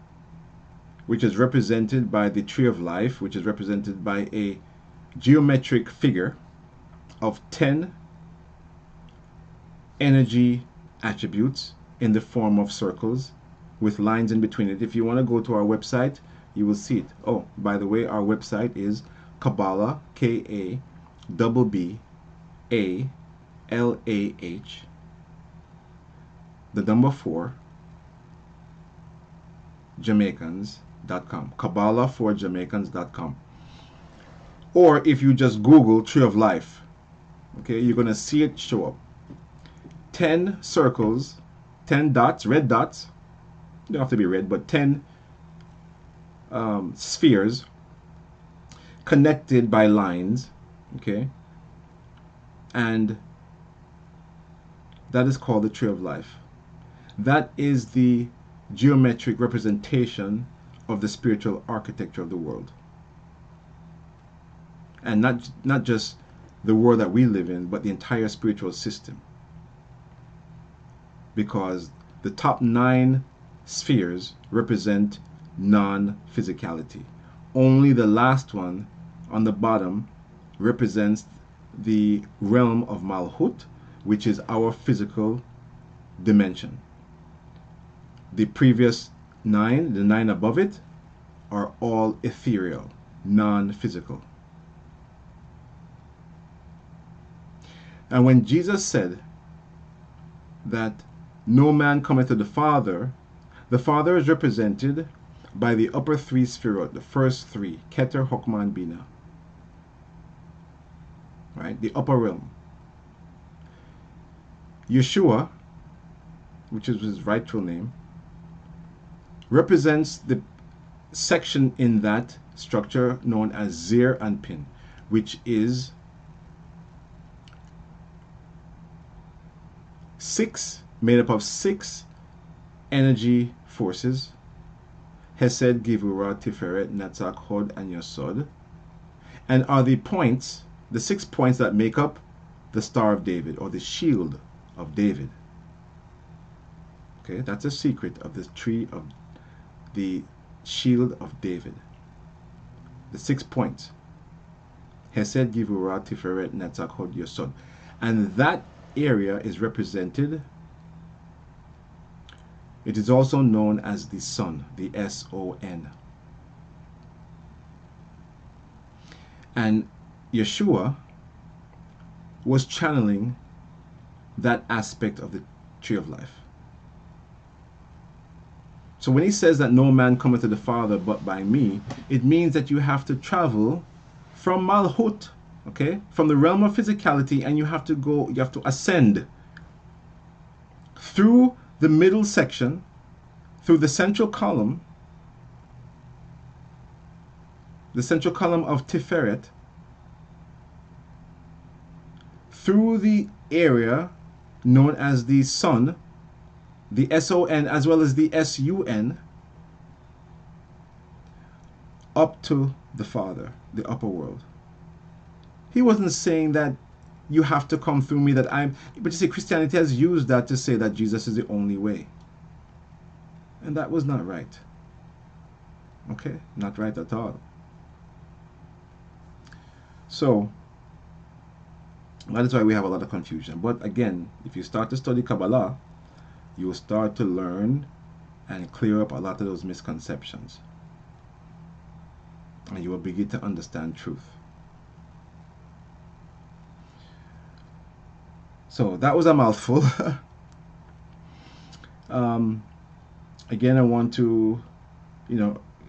which is represented by the tree of life, which is represented by a geometric figure of 10 energy attributes in the form of circles with lines in between it. If you want to go to our website, you will see it. Oh, by the way, our website is Kabbalah, Kabbalah, the number 4, Jamaicans.com. Kabbalah4Jamaicans.com. Or if you just Google Tree of Life, okay, you're going to see it show up. 10 circles, 10 dots, red dots. They don't have to be red, but 10 spheres connected by lines, okay? And that is called the Tree of Life. That is the geometric representation of the spiritual architecture of the world. And not just the world that we live in, but the entire spiritual system. Because the top 9 spheres represent non-physicality. Only the last one on the bottom represents the realm of Malhut, which is our physical dimension. The previous 9, the 9 above it, are all ethereal, non-physical. And when Jesus said that no man cometh to the Father is represented by the upper three Sphirot, the first three, Keter, Chokmah, and Bina. Right? The upper realm. Yeshua, which is his rightful name, represents the section in that structure known as Zir and Pin, which is made up of 6 energy forces: Hesed, Givurah, Tiferet, Netzach, Hod, and Yesod, and are the points, the 6 points that make up the Star of David, or the Shield of David. Okay, that's a secret of the tree of the Shield of David. The 6 points: Hesed, Givurah, Tiferet, Netzach, Hod, Yesod. And that area is represented, it is also known as the Son, the S-O-N. And Yeshua was channeling that aspect of the tree of life. So when he says that no man cometh to the Father but by me, it means that you have to travel from Malhut, okay, from the realm of physicality, and you have to ascend through the middle section, through the central column of Tiferet, through the area known as the Son, the S-O-N, as well as the S-U-N, up to the Father, the upper world. He wasn't saying that you have to come through me, but you see, Christianity has used that to say that Jesus is the only way. And that was not right. Okay? Not right at all. So, that is why we have a lot of confusion. But again, if you start to study Kabbalah, you will start to learn and clear up a lot of those misconceptions. And you will begin to understand truth. So that was a mouthful. Again, I want to,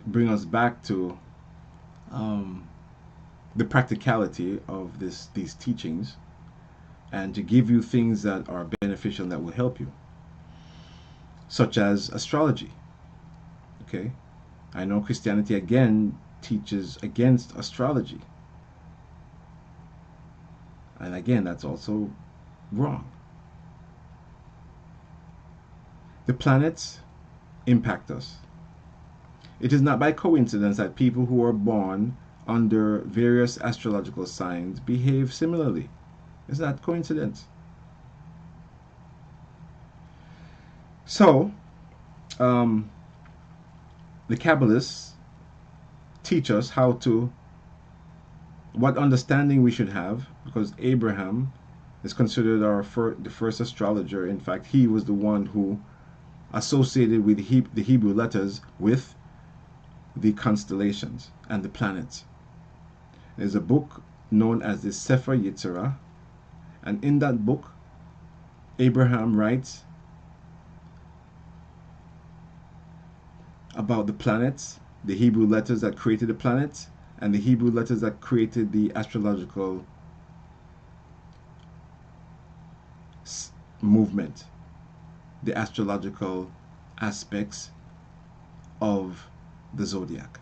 bring us back to the practicality of these teachings, and to give you things that are beneficial, that will help you, such as astrology. Okay, I know Christianity again teaches against astrology, and again, that's also wrong. The planets impact us. It is not by coincidence that people who are born under various astrological signs behave similarly. It's not coincidence. So, the Kabbalists teach us what understanding we should have, because Abraham is considered the first astrologer. In fact, he was the one who associated with the Hebrew letters with the constellations and the planets. There's a book known as the Sefer Yetzirah, and in that book, Abraham writes about the planets, the Hebrew letters that created the planets, and the Hebrew letters that created the astrological movement, the astrological aspects of the zodiac.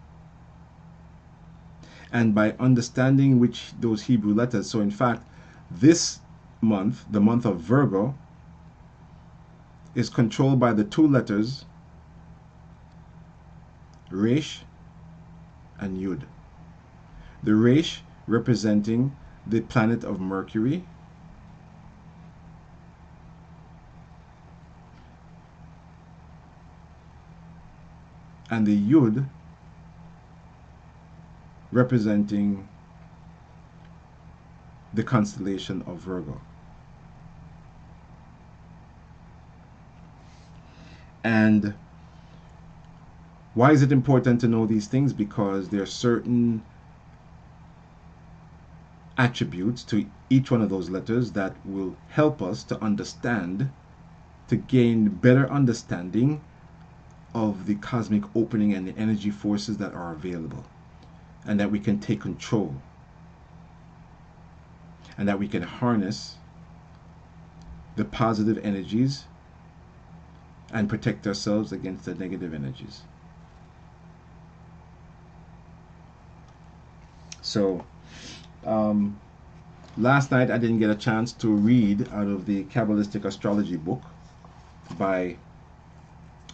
And by understanding those Hebrew letters, so in fact, this month, the month of Virgo, is controlled by the 2 letters Resh and Yud. The Resh representing the planet of Mercury, and the Yud representing the constellation of Virgo. And why is it important to know these things? Because there are certain attributes to each one of those letters that will help us to understand, to gain better understanding of the cosmic opening and the energy forces that are available, and that we can take control, and that we can harness the positive energies and protect ourselves against the negative energies. So last night I didn't get a chance to read out of the Kabbalistic astrology book by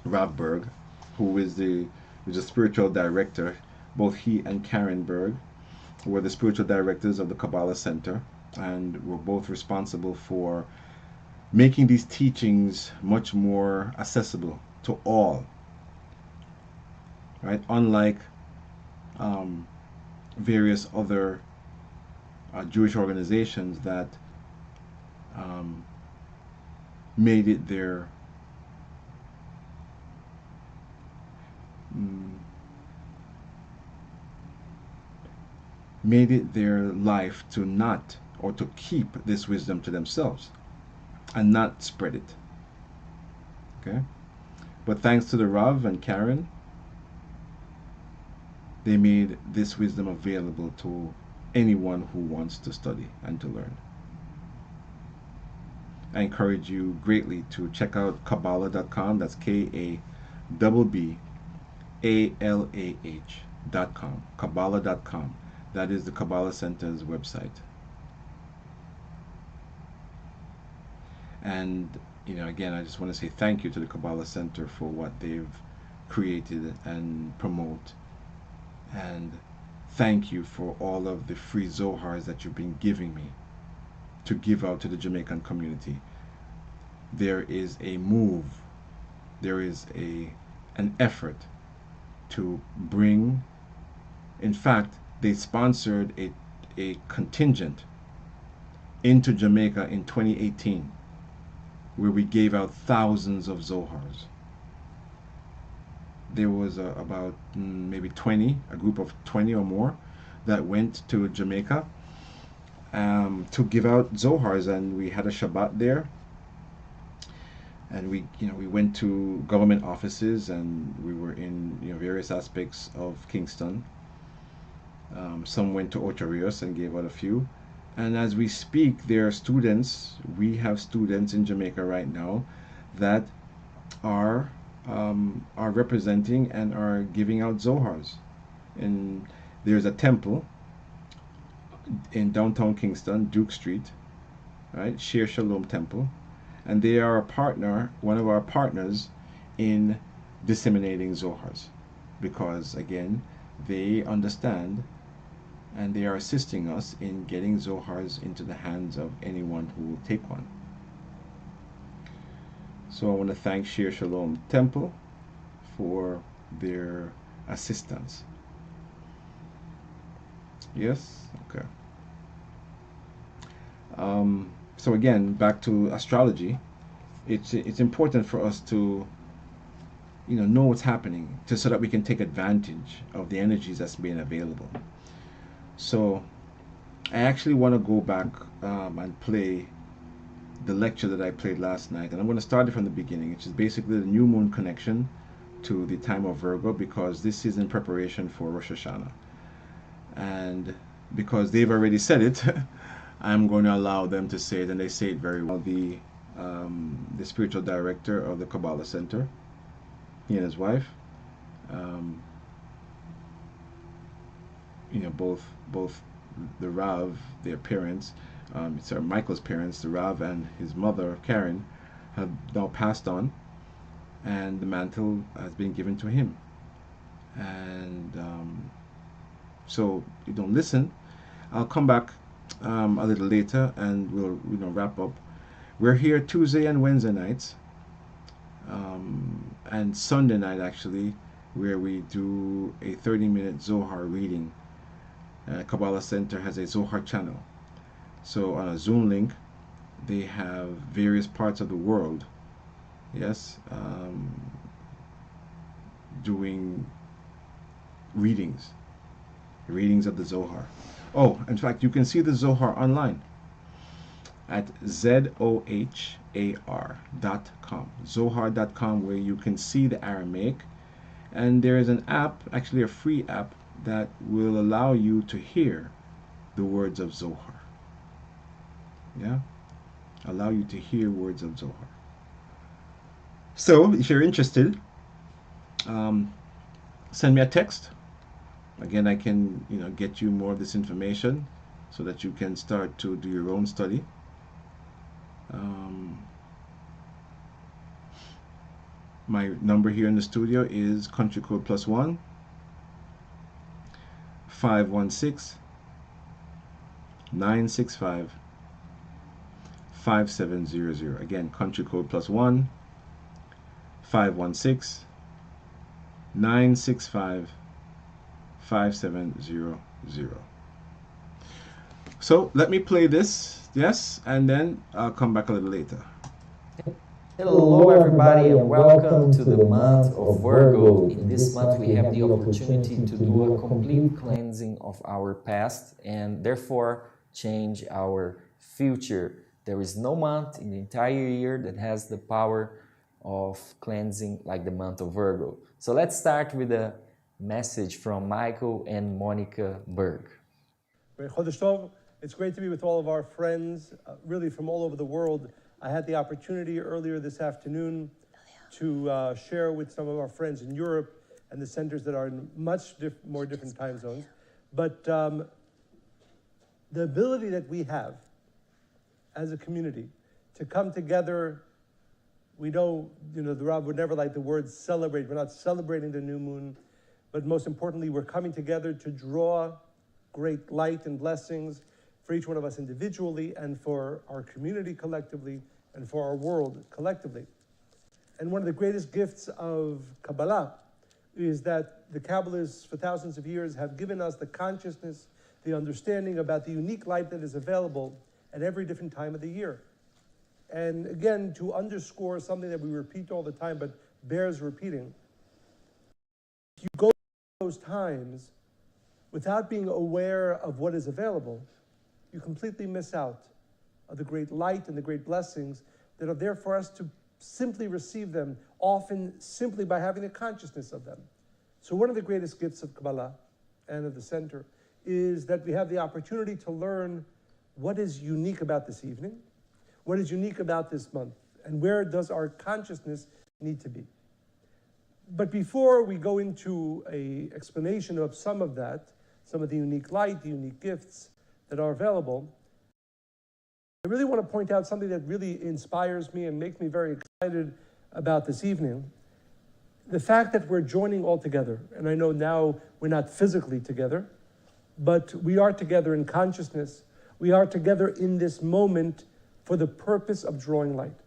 Rav Berg, who is the spiritual director. Both he and Karen Berg were the spiritual directors of the Kabbalah Center, and were both responsible for making these teachings much more accessible to all, right? Unlike various other Jewish organizations that made it their life to not, or to keep this wisdom to themselves and not spread it. Okay? But thanks to the Rav and Karen, they made this wisdom available to anyone who wants to study and to learn. I encourage you greatly to check out Kabbalah.com. That's KABBALAH.com. Kabbalah.com. That is the Kabbalah Center's website. And, again, I just want to say thank you to the Kabbalah Center for what they've created and promote. And thank you for all of the free Zohars that you've been giving me to give out to the Jamaican community. There is a move, there is an effort to bring, in fact, they sponsored a contingent into Jamaica in 2018 where we gave out thousands of Zohars. There was about maybe 20, a group of 20 or more that went to Jamaica to give out Zohars, and we had a Shabbat there, and we went to government offices, and we were in various aspects of Kingston. Some went to Ocho Rios and gave out a few, and as we speak, there are students. We have students in Jamaica right now that are representing and are giving out Zohars. And there's a temple in downtown Kingston, Duke Street, right? Shir Shalom Temple, and they are one of our partners in disseminating Zohars, because again, they understand and they are assisting us in getting Zohars into the hands of anyone who will take one. So I want to thank Shir Shalom Temple for their assistance. Yes? Okay. So again, back to astrology. It's important for us to know what's happening, so that we can take advantage of the energies that's being available. So I actually want to go back and play the lecture that I played last night, and I'm going to start it from the beginning, which is basically the new moon connection to the time of Virgo, because this is in preparation for Rosh Hashanah, and because they've already said it, I'm going to allow them to say it, and they say it very well. The spiritual director of the Kabbalah Center, he and his wife, both the Rav, their parents, Michael's parents, the Rav and his mother, Karen, have now passed on, and the mantle has been given to him. And so you don't listen. I'll come back a little later, and we'll wrap up. We're here Tuesday and Wednesday nights, and Sunday night actually, where we do a 30-minute Zohar reading. Kabbalah Center has a Zohar channel. So on a Zoom link, they have various parts of the world, yes, doing readings of the Zohar. Oh, in fact, you can see the Zohar online. at zohar.com. Zohar.com, where you can see the Aramaic. And there is an app, actually a free app, that will allow you to hear the words of Zohar. Yeah? Allow you to hear words of Zohar. So, if you're interested, send me a text. Again, I can, get you more of this information so that you can start to do your own study. My number here in the studio is country code +1 516 965 5700. Again, country code +1 516 965 5700. So let me play this, yes, and then I'll come back a little later. Hello everybody and welcome to the month of Virgo. In this month we have the opportunity to do a complete cleansing of our past and therefore change our future. There is no month in the entire year that has the power of cleansing like the month of Virgo. So let's start with a message from Michael and Monica Berg. Chodesh Tov. It's great to be with all of our friends, really from all over the world. I had the opportunity earlier this afternoon to share with some of our friends in Europe and the centers that are in much more different time zones. But the ability that we have as a community to come together, we know, the Rav would never like the word celebrate. We're not celebrating the new moon, but most importantly, we're coming together to draw great light and blessings for each one of us individually and for our community collectively and for our world collectively. And one of the greatest gifts of Kabbalah is that the Kabbalists for thousands of years have given us the consciousness, the understanding about the unique light that is available at every different time of the year. And again, to underscore something that we repeat all the time but bears repeating, if you go through those times without being aware of what is available, you completely miss out of the great light and the great blessings that are there for us to simply receive them, often simply by having a consciousness of them. So one of the greatest gifts of Kabbalah and of the center is that we have the opportunity to learn what is unique about this evening, what is unique about this month, and where does our consciousness need to be. But before we go into an explanation of some of that, some of the unique light, the unique gifts that are available, I really want to point out something that really inspires me and makes me very excited about this evening. The fact that we're joining all together, and I know now we're not physically together, but we are together in consciousness. We are together in this moment for the purpose of drawing light,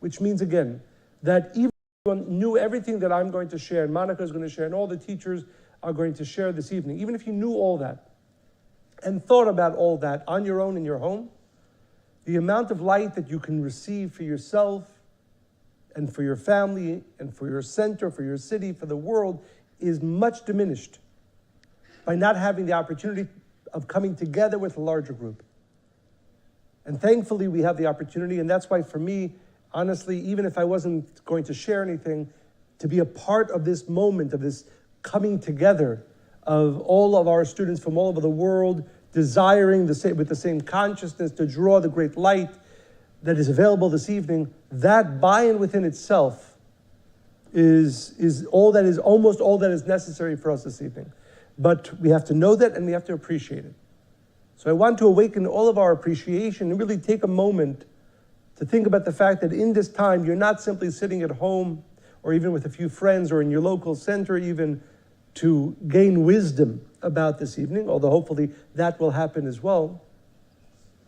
which means, again, that even if everyone knew everything that I'm going to share, and Monica is going to share, and all the teachers are going to share this evening, even if you knew all that and thought about all that on your own in your home, the amount of light that you can receive for yourself and for your family and for your center, for your city, for the world is much diminished by not having the opportunity of coming together with a larger group. And thankfully we have the opportunity, and that's why for me, honestly, even if I wasn't going to share anything, to be a part of this moment, of this coming together of all of our students from all over the world, desiring with the same consciousness to draw the great light that is available this evening, that by and within itself is almost all that is necessary for us this evening. But we have to know that and we have to appreciate it. So I want to awaken all of our appreciation and really take a moment to think about the fact that in this time, you're not simply sitting at home or even with a few friends or in your local center even to gain wisdom about this evening, although hopefully that will happen as well.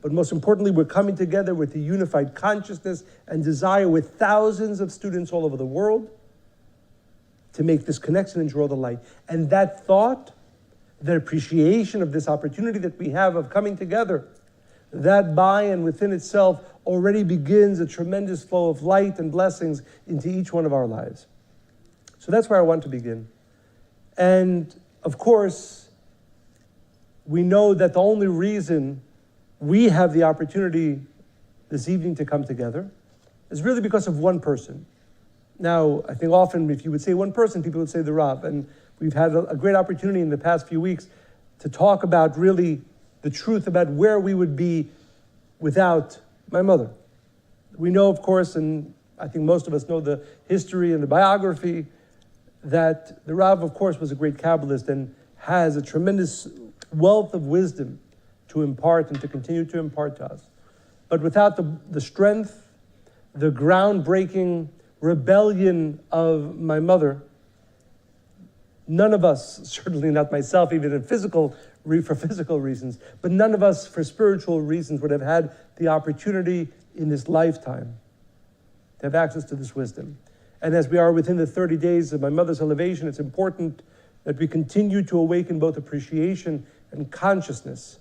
But most importantly, we're coming together with a unified consciousness and desire with thousands of students all over the world to make this connection and draw the light. And that thought, that appreciation of this opportunity that we have of coming together, that by and within itself already begins a tremendous flow of light and blessings into each one of our lives. So that's where I want to begin. And of course, we know that the only reason we have the opportunity this evening to come together is really because of one person. Now, I think often if you would say one person, people would say the Rav. And we've had a great opportunity in the past few weeks to talk about really the truth about where we would be without my mother. We know, of course, and I think most of us know the history and the biography, that the Rav, of course, was a great Kabbalist and has a tremendous wealth of wisdom to impart and to continue to impart to us. But without the strength, the groundbreaking rebellion of my mother, none of us, certainly not myself, even for physical reasons, but none of us for spiritual reasons would have had the opportunity in this lifetime to have access to this wisdom. And as we are within the 30 days of my mother's elevation, it's important that we continue to awaken both appreciation and consciousness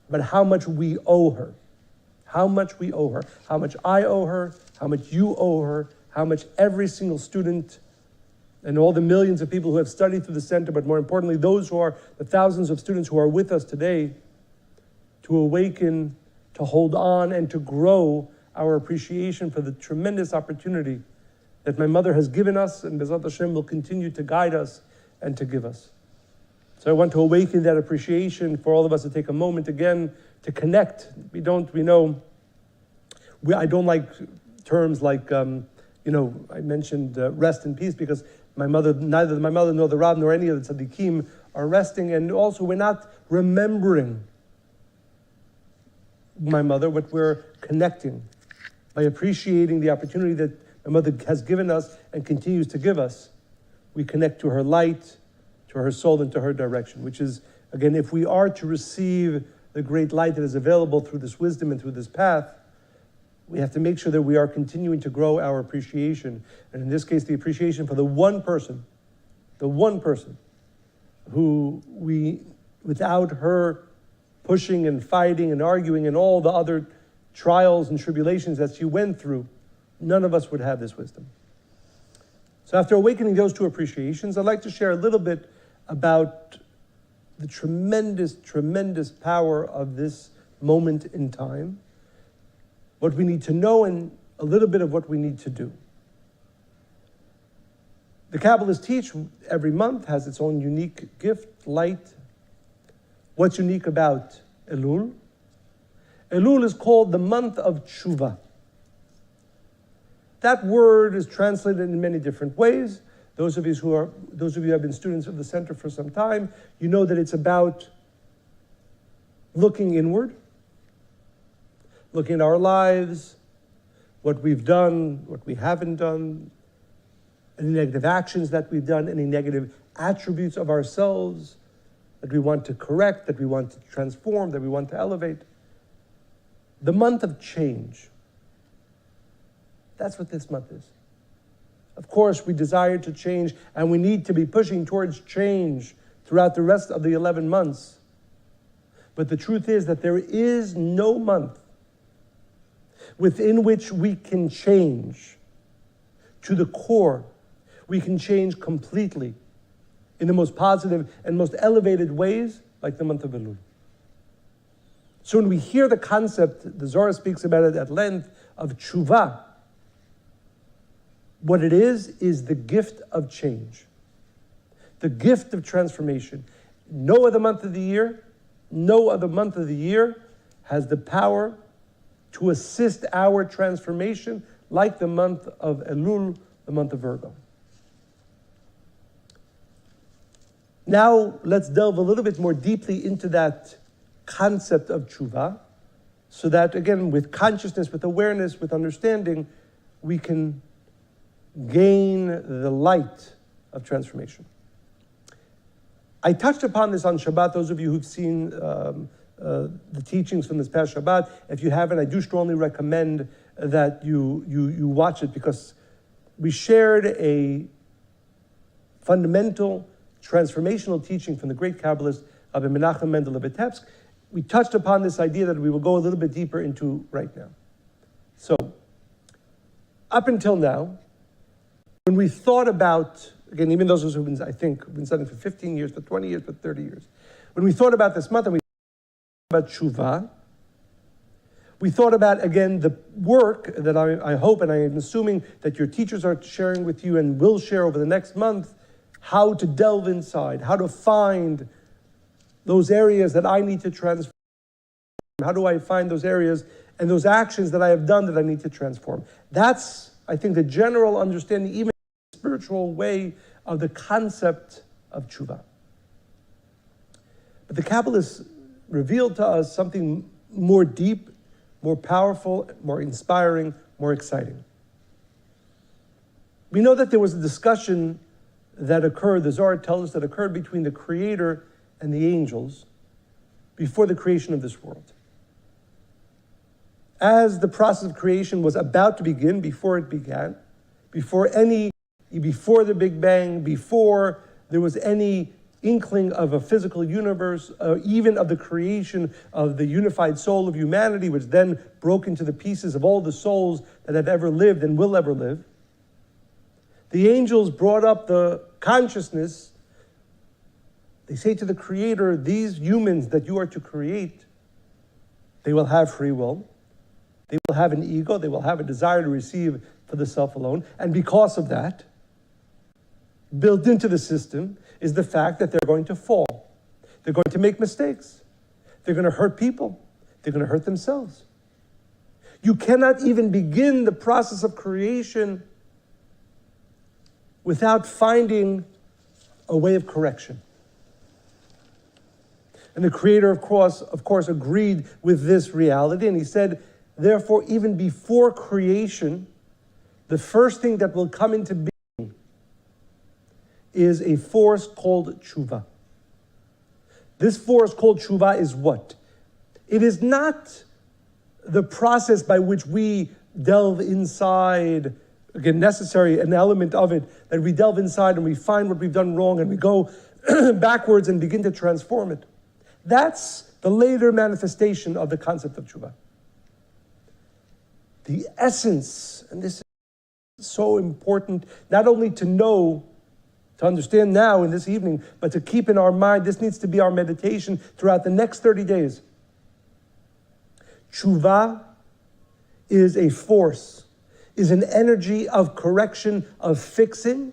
about how much we owe her, how much we owe her, how much I owe her, how much you owe her, how much every single student and all the millions of people who have studied through the center, but more importantly, those who are the thousands of students who are with us today, to awaken, to hold on, and to grow our appreciation for the tremendous opportunity that my mother has given us and B'ezrat Hashem will continue to guide us and to give us. So I want to awaken that appreciation for all of us to take a moment again to connect. I don't like terms like, I mentioned rest in peace because neither my mother nor the Rav nor any of the tzaddikim are resting, and also we're not remembering my mother, but we're connecting by appreciating the opportunity that my mother has given us and continues to give us. We connect to her light, to her soul, and to her direction, which is, again, if we are to receive the great light that is available through this wisdom and through this path, we have to make sure that we are continuing to grow our appreciation. And in this case, the appreciation for the one person who we, without her pushing and fighting and arguing and all the other trials and tribulations that she went through, none of us would have this wisdom. So after awakening those two appreciations, I'd like to share a little bit about the tremendous, tremendous power of this moment in time, what we need to know, and a little bit of what we need to do. The Kabbalists teach every month has its own unique gift, light. What's unique about Elul? Elul is called the month of Tshuva. That word is translated in many different ways. Those of you who have been students of the center for some time, you know that it's about looking inward, looking at our lives, what we've done, what we haven't done, any negative actions that we've done, any negative attributes of ourselves that we want to correct, that we want to transform, that we want to elevate. The month of change. That's what this month is. Of course, we desire to change, and we need to be pushing towards change throughout the rest of the 11 months. But the truth is that there is no month within which we can change to the core. We can change completely in the most positive and most elevated ways, like the month of Elul. So when we hear the concept, the Zohar speaks about it at length, of tshuva, what it is the gift of change, the gift of transformation. No other month of the year has the power to assist our transformation like the month of Elul, the month of Virgo. Now, let's delve a little bit more deeply into that concept of tshuva, so that, again, with consciousness, with awareness, with understanding, we can gain the light of transformation. I touched upon this on Shabbat. Those of you who've seen the teachings from this past Shabbat, if you haven't, I do strongly recommend that you watch it, because we shared a fundamental transformational teaching from the great Kabbalist Rabbi Menachem Mendel of Vitebsk. We touched upon this idea that we will go a little bit deeper into right now. So, up until now, when we thought about, again, even those who've been, I think, been studying for 15 years, for 20 years, for 30 years, when we thought about this month and we thought about tshuva, We thought about, again, the work that I hope and I am assuming that your teachers are sharing with you and will share over the next month, how to delve inside, how to find those areas that I need to transform. How do I find those areas and those actions that I have done that I need to transform? That's, I think, the general understanding, even in the spiritual way, of the concept of tshuva. But the Kabbalists revealed to us something more deep, more powerful, more inspiring, more exciting. We know that there was a discussion that occurred, the Zohar tells us, that occurred between the Creator and the angels before the creation of this world. As the process of creation was about to begin, before it began, before the Big Bang, before there was any inkling of a physical universe, even of the creation of the unified soul of humanity, which then broke into the pieces of all the souls that have ever lived and will ever live, the angels brought up the consciousness. They say to the Creator, these humans that you are to create, they will have free will. They will have an ego. They will have a desire to receive for the self alone. And because of that, built into the system is the fact that they're going to fall. They're going to make mistakes. They're going to hurt people. They're going to hurt themselves. You cannot even begin the process of creation without finding a way of correction. And the Creator, of course, agreed with this reality, and he said, therefore, even before creation, the first thing that will come into being is a force called tshuva. This force called tshuva is what? It is not the process by which we delve inside, again, necessary, an element of it, that we delve inside and we find what we've done wrong and we go backwards and begin to transform it. That's the later manifestation of the concept of tshuva. The essence, and this is so important, not only to know, to understand now in this evening, but to keep in our mind, this needs to be our meditation throughout the next 30 days. Tshuva is a force, is an energy of correction, of fixing,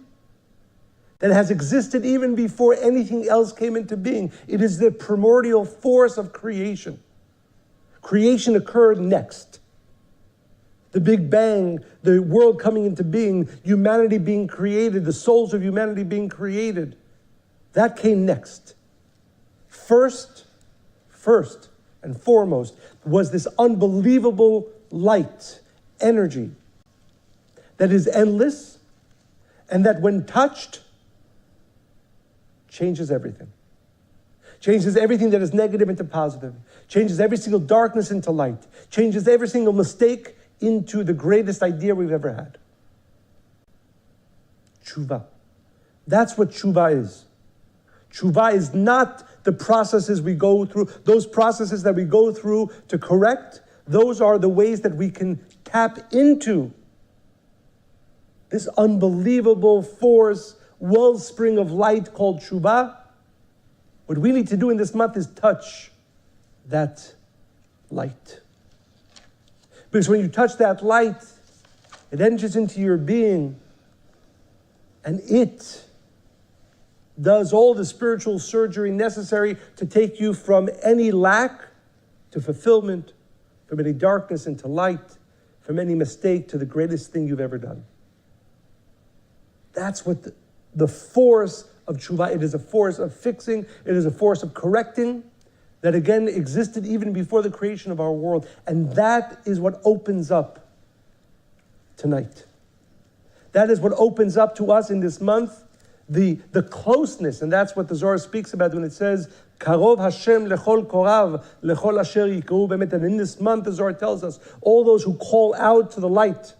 that has existed even before anything else came into being. It is the primordial force of creation. Creation occurred next. The Big Bang, the world coming into being, humanity being created, the souls of humanity being created, that came next. First and foremost was this unbelievable light, energy, that is endless, and that when touched, changes everything. Changes everything that is negative into positive. Changes every single darkness into light. Changes every single mistake into the greatest idea we've ever had. Tshuva. That's what tshuva is. Tshuva is not the processes we go through. Those processes that we go through to correct, those are the ways that we can tap into this unbelievable force, wellspring of light called tshuva. What we need to do in this month is touch that light. Because when you touch that light, it enters into your being, and it does all the spiritual surgery necessary to take you from any lack to fulfillment, from any darkness into light, from any mistake to the greatest thing you've ever done. That's what the force of tshuva, it is a force of fixing, it is a force of correcting, that again existed even before the creation of our world. And that is what opens up tonight. That is what opens up to us in this month, the closeness, and that's what the Zohar speaks about when it says, Karov Hashem lechol korav, lechol asher yikru bemet. And in this month, the Zohar tells us, all those who call out to the light,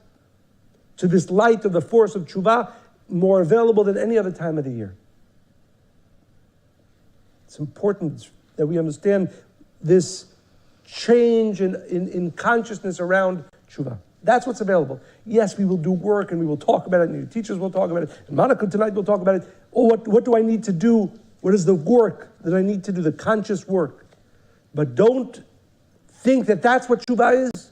to this light of the force of tshuva, more available than any other time of the year. It's important that we understand this change in consciousness around tshuva. That's what's available. Yes, we will do work and we will talk about it, and your teachers will talk about it, and Monica tonight will talk about it. Oh, what do I need to do? What is the work that I need to do, the conscious work? But don't think that that's what tshuva is?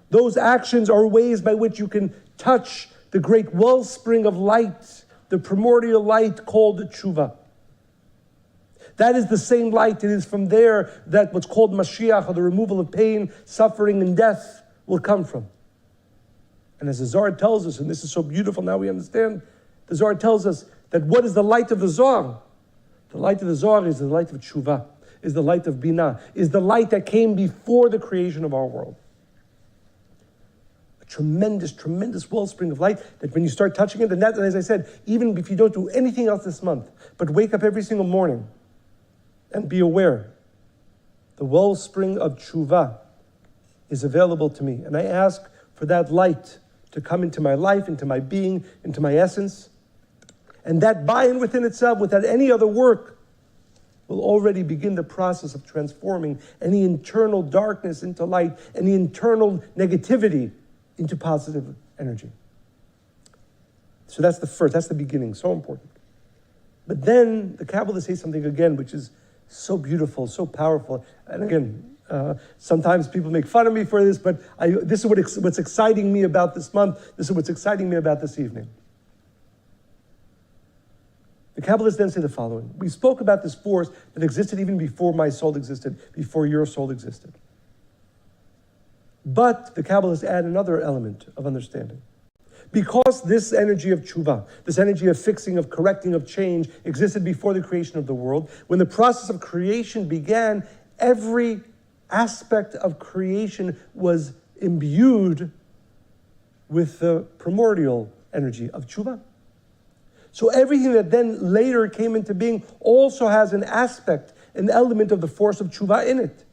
Those actions are ways by which you can touch the great wellspring of light, the primordial light called tshuva. That is the same light. It is from there that what's called Mashiach, or the removal of pain, suffering, and death, will come from. And as the Zohar tells us, and this is so beautiful, now we understand, the Zohar tells us that what is the light of the Zohar? The light of the Zohar is the light of tshuva, is the light of binah, is the light that came before the creation of our world. A tremendous, tremendous wellspring of light that when you start touching it, and as I said, even if you don't do anything else this month, but wake up every single morning and be aware, the wellspring of tshuva is available to me. And I ask for that light to come into my life, into my being, into my essence. And that by and within itself, without any other work, will already begin the process of transforming any internal darkness into light, any internal negativity into positive energy. So that's the first, that's the beginning, so important. But then the Kabbalah says something again, which is so beautiful, so powerful. And again, sometimes people make fun of me for this, but this is what's exciting me about this month. This is what's exciting me about this evening. The Kabbalists then say the following. We spoke about this force that existed even before my soul existed, before your soul existed. But the Kabbalists add another element of understanding. Because this energy of tshuva, this energy of fixing, of correcting, of change, existed before the creation of the world, when the process of creation began, every aspect of creation was imbued with the primordial energy of tshuva. So everything that then later came into being also has an aspect, an element of the force of tshuva in it.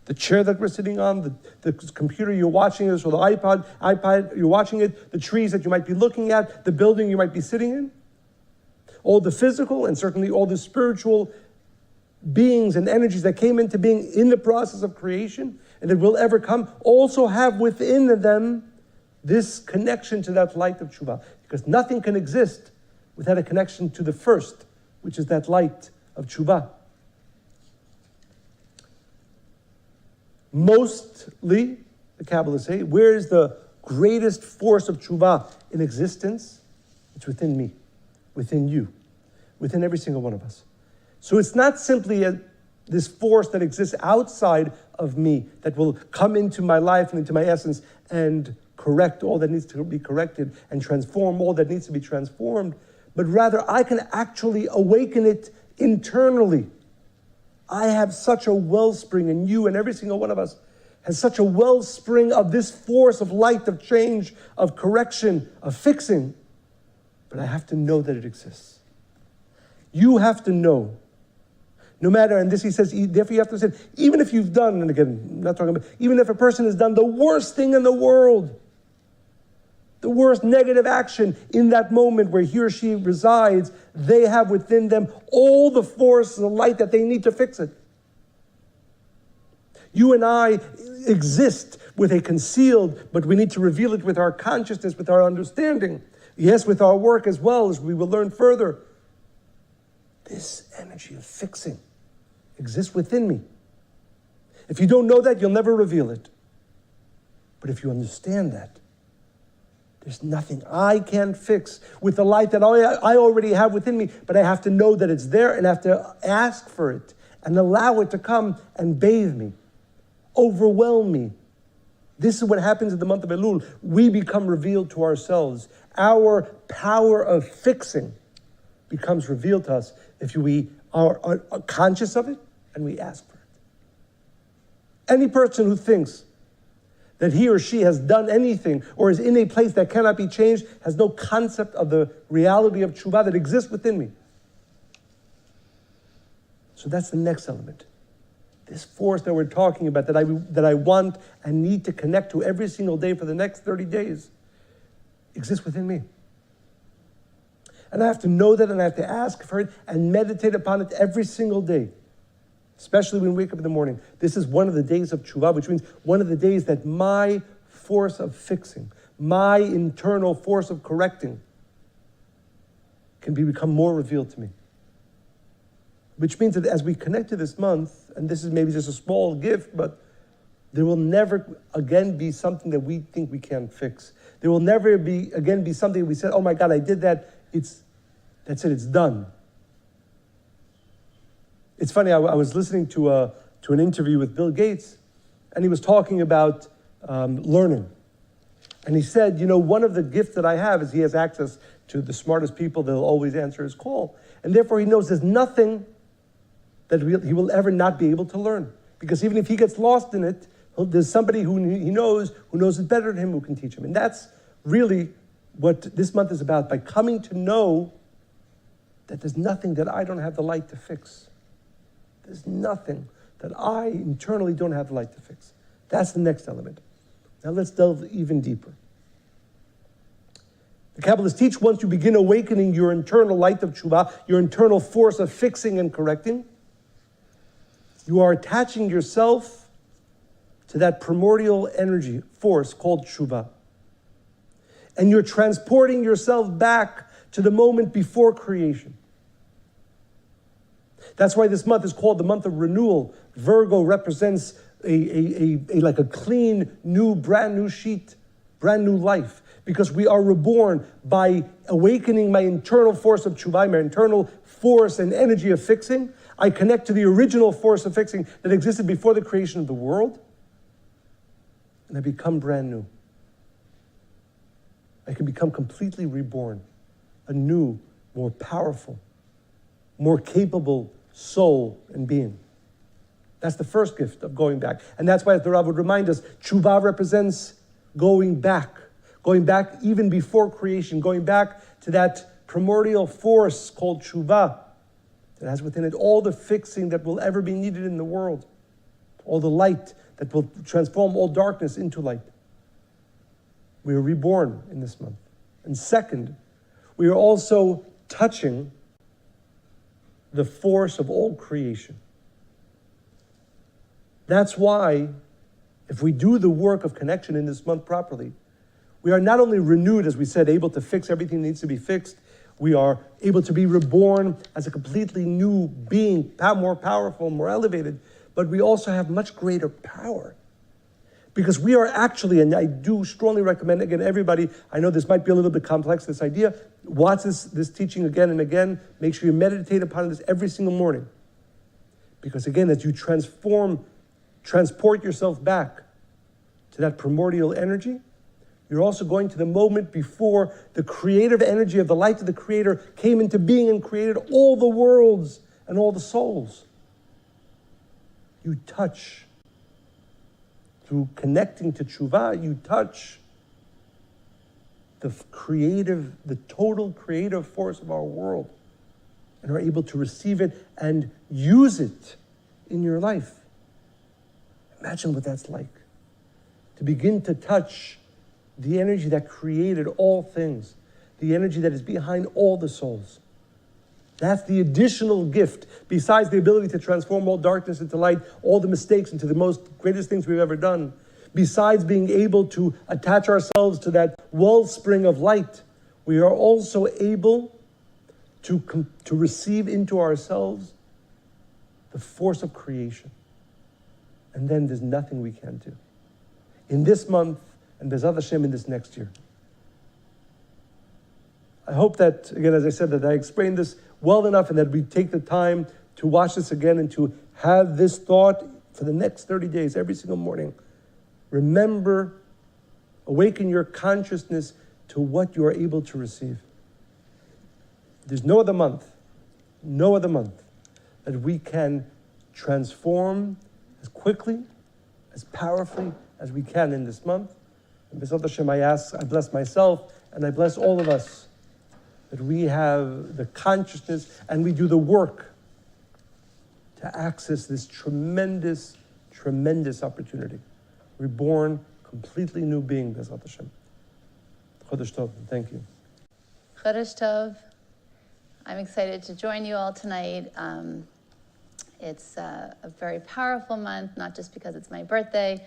The chair that we're sitting on, the computer you're watching this, or the iPad you're watching it, the trees that you might be looking at, the building you might be sitting in. All the physical and certainly all the spiritual beings and energies that came into being in the process of creation and that will ever come also have within them this connection to that light of tshuva. Because nothing can exist without a connection to the first, which is that light of tshuva. Mostly, the Kabbalists say, where is the greatest force of tshuva in existence? It's within me, within you, within every single one of us. So it's not simply this force that exists outside of me that will come into my life and into my essence and correct all that needs to be corrected and transform all that needs to be transformed, but rather I can actually awaken it internally. I have such a wellspring, and you and every single one of us has such a wellspring of this force of light, of change, of correction, of fixing. But I have to know that it exists. You have to know. No matter, and this he says, therefore you have to say, even if you've done, and again, I'm not talking about, even if a person has done the worst thing in the world, the worst negative action in that moment where he or she resides, they have within them all the force and the light that they need to fix it. You and I exist with a concealed, but we need to reveal it with our consciousness, with our understanding. Yes, with our work as well, as we will learn further. This energy of fixing exists within me. If you don't know that, you'll never reveal it. But if you understand that, there's nothing I can fix with the light that I already have within me, but I have to know that it's there and I have to ask for it and allow it to come and bathe me, overwhelm me. This is what happens in the month of Elul. We become revealed to ourselves. Our power of fixing becomes revealed to us if we are conscious of it and we ask for it. Any person who thinks that he or she has done anything or is in a place that cannot be changed has no concept of the reality of tshuva that exists within me. So that's the next element. This force that we're talking about, that I want and need to connect to every single day for the next 30 days, exists within me. And I have to know that, and I have to ask for it and meditate upon it every single day. Especially when we wake up in the morning. This is one of the days of tshuva, which means one of the days that my force of fixing, my internal force of correcting can become more revealed to me. Which means that as we connect to this month, and this is maybe just a small gift, but There will never again be something that we think we can't fix. There will never be again be something we said, oh my God, I did that. That's it, it's done. It's funny, I was listening to an interview with Bill Gates, and he was talking about learning. And he said, one of the gifts that I have is he has access to the smartest people. They'll always answer his call. And therefore, he knows there's nothing that he will ever not be able to learn. Because even if he gets lost in it, there's somebody who he knows, who knows it better than him, who can teach him. And that's really what this month is about, by coming to know that there's nothing that I don't have the light to fix. There's nothing that I internally don't have the light to fix. That's the next element. Now let's delve even deeper. The Kabbalists teach once you begin awakening your internal light of tshuva, your internal force of fixing and correcting, you are attaching yourself to that primordial energy force called tshuva. And you're transporting yourself back to the moment before creation. That's why this month is called the month of renewal. Virgo represents like a clean, brand new sheet, brand new life. Because we are reborn by awakening my internal force of tshuva, my internal force and energy of fixing. I connect to the original force of fixing that existed before the creation of the world. And I become brand new. I can become completely reborn. A new, more powerful, more capable soul and being. That's the first gift of going back. And that's why, as the Rav would remind us, tshuva represents going back even before creation, going back to that primordial force called tshuva that has within it all the fixing that will ever be needed in the world, all the light that will transform all darkness into light. We are reborn in this month. And second, we are also touching the force of all creation. That's why, if we do the work of connection in this month properly, we are not only renewed, as we said, able to fix everything that needs to be fixed, we are able to be reborn as a completely new being, more powerful, more elevated, but we also have much greater power. Because we are actually, and I do strongly recommend, again, everybody, I know this might be a little bit complex, this idea, watch this teaching again and again, make sure you meditate upon this every single morning. Because again, as you transport yourself back to that primordial energy, you're also going to the moment before the creative energy of the light of the Creator came into being and created all the worlds and all the souls. You touch. Through connecting to tshuva, you touch the total creative force of our world and are able to receive it and use it in your life. Imagine what that's like. To begin to touch the energy that created all things, the energy that is behind all the souls. That's the additional gift, besides the ability to transform all darkness into light, all the mistakes into the greatest things we've ever done. Besides being able to attach ourselves to that wellspring of light, we are also able to receive into ourselves the force of creation. And then there's nothing we can't do. In this month, and Bezat Hashem in this next year. I hope that, again, as I said, that I explained this well enough and that we take the time to watch this again and to have this thought for the next 30 days, every single morning. Remember, awaken your consciousness to what you are able to receive. There's no other month that we can transform as quickly, as powerfully as we can in this month. And B'ezrat Hashem, I bless myself and I bless all of us that we have the consciousness and we do the work to access this tremendous, tremendous opportunity. Reborn, completely new being, B'ezrat Hashem. Chodesh Tov, thank you. Chodesh Tov. I'm excited to join you all tonight. It's a very powerful month, not just because it's my birthday,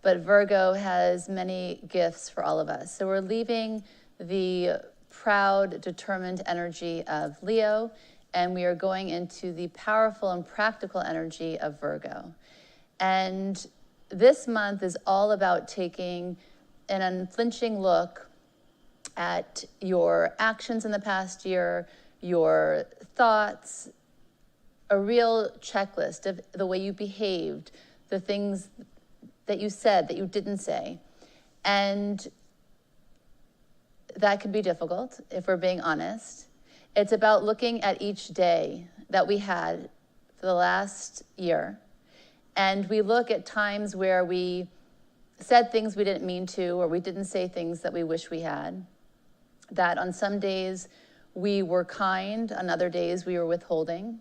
but Virgo has many gifts for all of us. So we're leaving the proud, determined energy of Leo, and we are going into the powerful and practical energy of Virgo. And this month is all about taking an unflinching look at your actions in the past year, your thoughts, a real checklist of the way you behaved, the things that you said, that you didn't say. And that can be difficult if we're being honest. It's about looking at each day that we had for the last year. And we look at times where we said things we didn't mean to, or we didn't say things that we wish we had. That on some days we were kind, on other days we were withholding.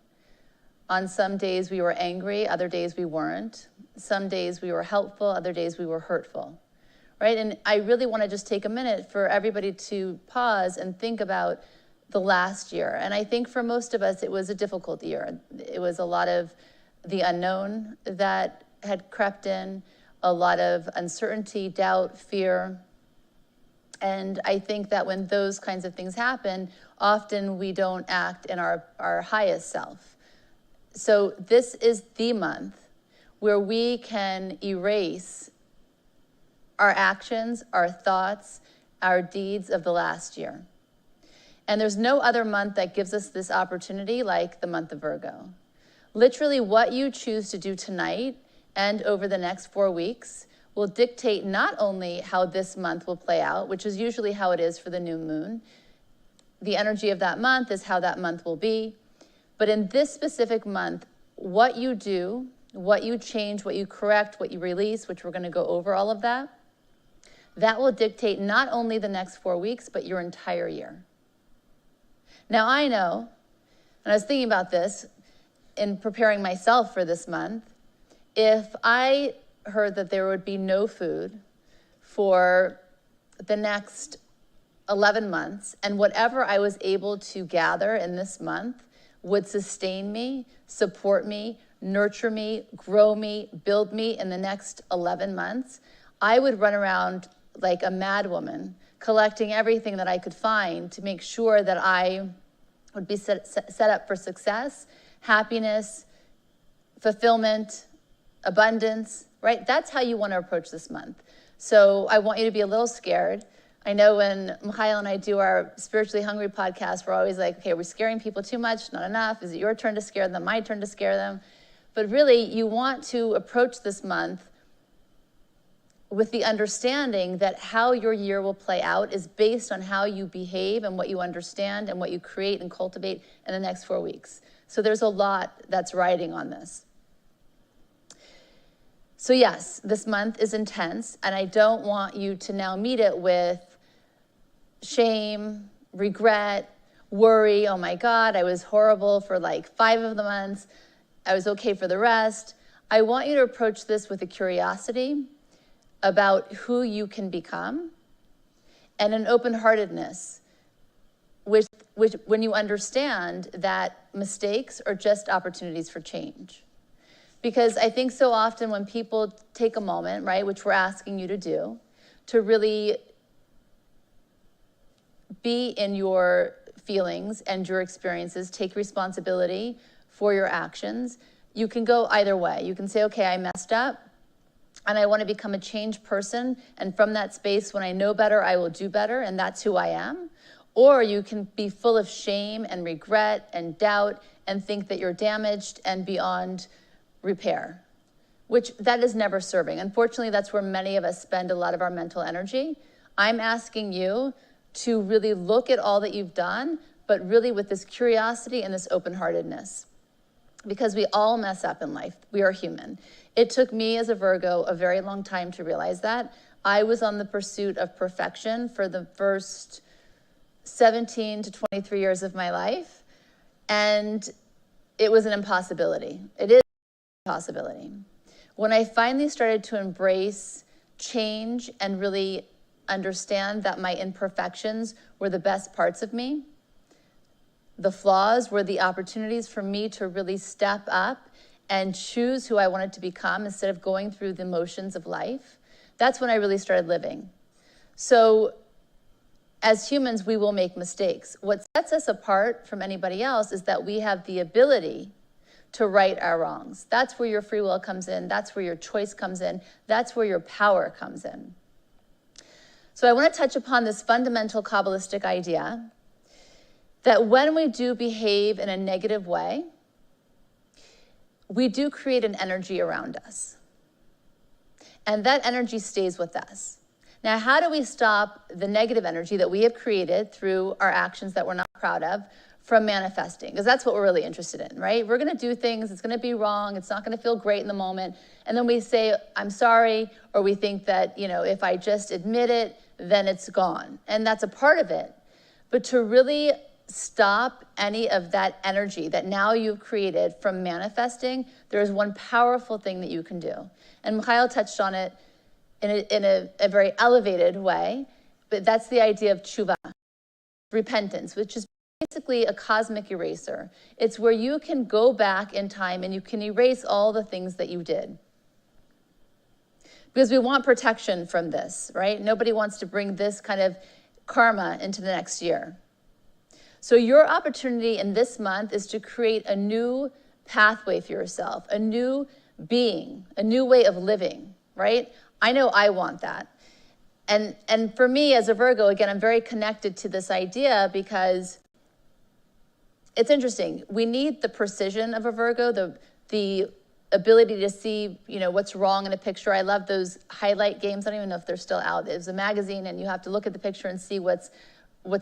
On some days we were angry, other days we weren't. Some days we were helpful, other days we were hurtful, right? And I really want to just take a minute for everybody to pause and think about the last year. And I think for most of us, it was a difficult year. It was a lot of the unknown that had crept in, a lot of uncertainty, doubt, fear. And I think that when those kinds of things happen, often we don't act in our highest self. So this is the month where we can erase our actions, our thoughts, our deeds of the last year. And there's no other month that gives us this opportunity like the month of Virgo. Literally what you choose to do tonight and over the next 4 weeks will dictate not only how this month will play out, which is usually how it is for the new moon. The energy of that month is how that month will be. But in this specific month, what you do, what you change, what you correct, what you release, which we're going to go over all of that, that will dictate not only the next 4 weeks, but your entire year. Now I know, and I was thinking about this in preparing myself for this month, if I heard that there would be no food for the next 11 months, and whatever I was able to gather in this month would sustain me, support me, nurture me, grow me, build me in the next 11 months, I would run around like a madwoman, collecting everything that I could find to make sure that I would be set up for success, happiness, fulfillment, abundance, right? That's how you want to approach this month. So I want you to be a little scared. I know when Mikhail and I do our Spiritually Hungry podcast, we're always like, okay, we're scaring people too much, not enough. Is it your turn to scare them, my turn to scare them? But really, you want to approach this month with the understanding that how your year will play out is based on how you behave and what you understand and what you create and cultivate in the next 4 weeks. So there's a lot that's riding on this. So yes, this month is intense, and I don't want you to now meet it with shame, regret, worry. Oh my God, I was horrible for like 5 of the months. I was okay for the rest. I want you to approach this with a curiosity about who you can become and an open-heartedness, which when you understand that mistakes are just opportunities for change. Because I think so often when people take a moment, right, which we're asking you to do, to really be in your feelings and your experiences, take responsibility for your actions, you can go either way. You can say, okay, I messed up, and I want to become a changed person, and from that space, when I know better, I will do better, and that's who I am. Or you can be full of shame and regret and doubt and think that you're damaged and beyond repair, which that is never serving. Unfortunately, that's where many of us spend a lot of our mental energy. I'm asking you to really look at all that you've done, but really with this curiosity and this open-heartedness, because we all mess up in life. We are human. It took me as a Virgo a very long time to realize that. I was on the pursuit of perfection for the first 17 to 23 years of my life, and it was an impossibility. It is an impossibility. When I finally started to embrace change and really understand that my imperfections were the best parts of me, the flaws were the opportunities for me to really step up and choose who I wanted to become instead of going through the motions of life, that's when I really started living. So as humans, we will make mistakes. What sets us apart from anybody else is that we have the ability to right our wrongs. That's where your free will comes in. That's where your choice comes in. That's where your power comes in. So I want to touch upon this fundamental Kabbalistic idea that when we do behave in a negative way, we do create an energy around us. And that energy stays with us. Now, how do we stop the negative energy that we have created through our actions that we're not proud of from manifesting? Because that's what we're really interested in, right? We're going to do things, it's going to be wrong, it's not going to feel great in the moment. And then we say, I'm sorry, or we think that, if I just admit it, then it's gone. And that's a part of it. But to really stop any of that energy that now you've created from manifesting, there is one powerful thing that you can do. And Mikhail touched on it in a very elevated way, but that's the idea of tshuva, repentance, which is basically a cosmic eraser. It's where you can go back in time and you can erase all the things that you did. Because we want protection from this, right? Nobody wants to bring this kind of karma into the next year. So your opportunity in this month is to create a new pathway for yourself, a new being, a new way of living, right? I know I want that. And for me as a Virgo, again, I'm very connected to this idea because it's interesting. We need the precision of a Virgo, the ability to see, what's wrong in a picture. I love those highlight games. I don't even know if they're still out. It was a magazine and you have to look at the picture and see what's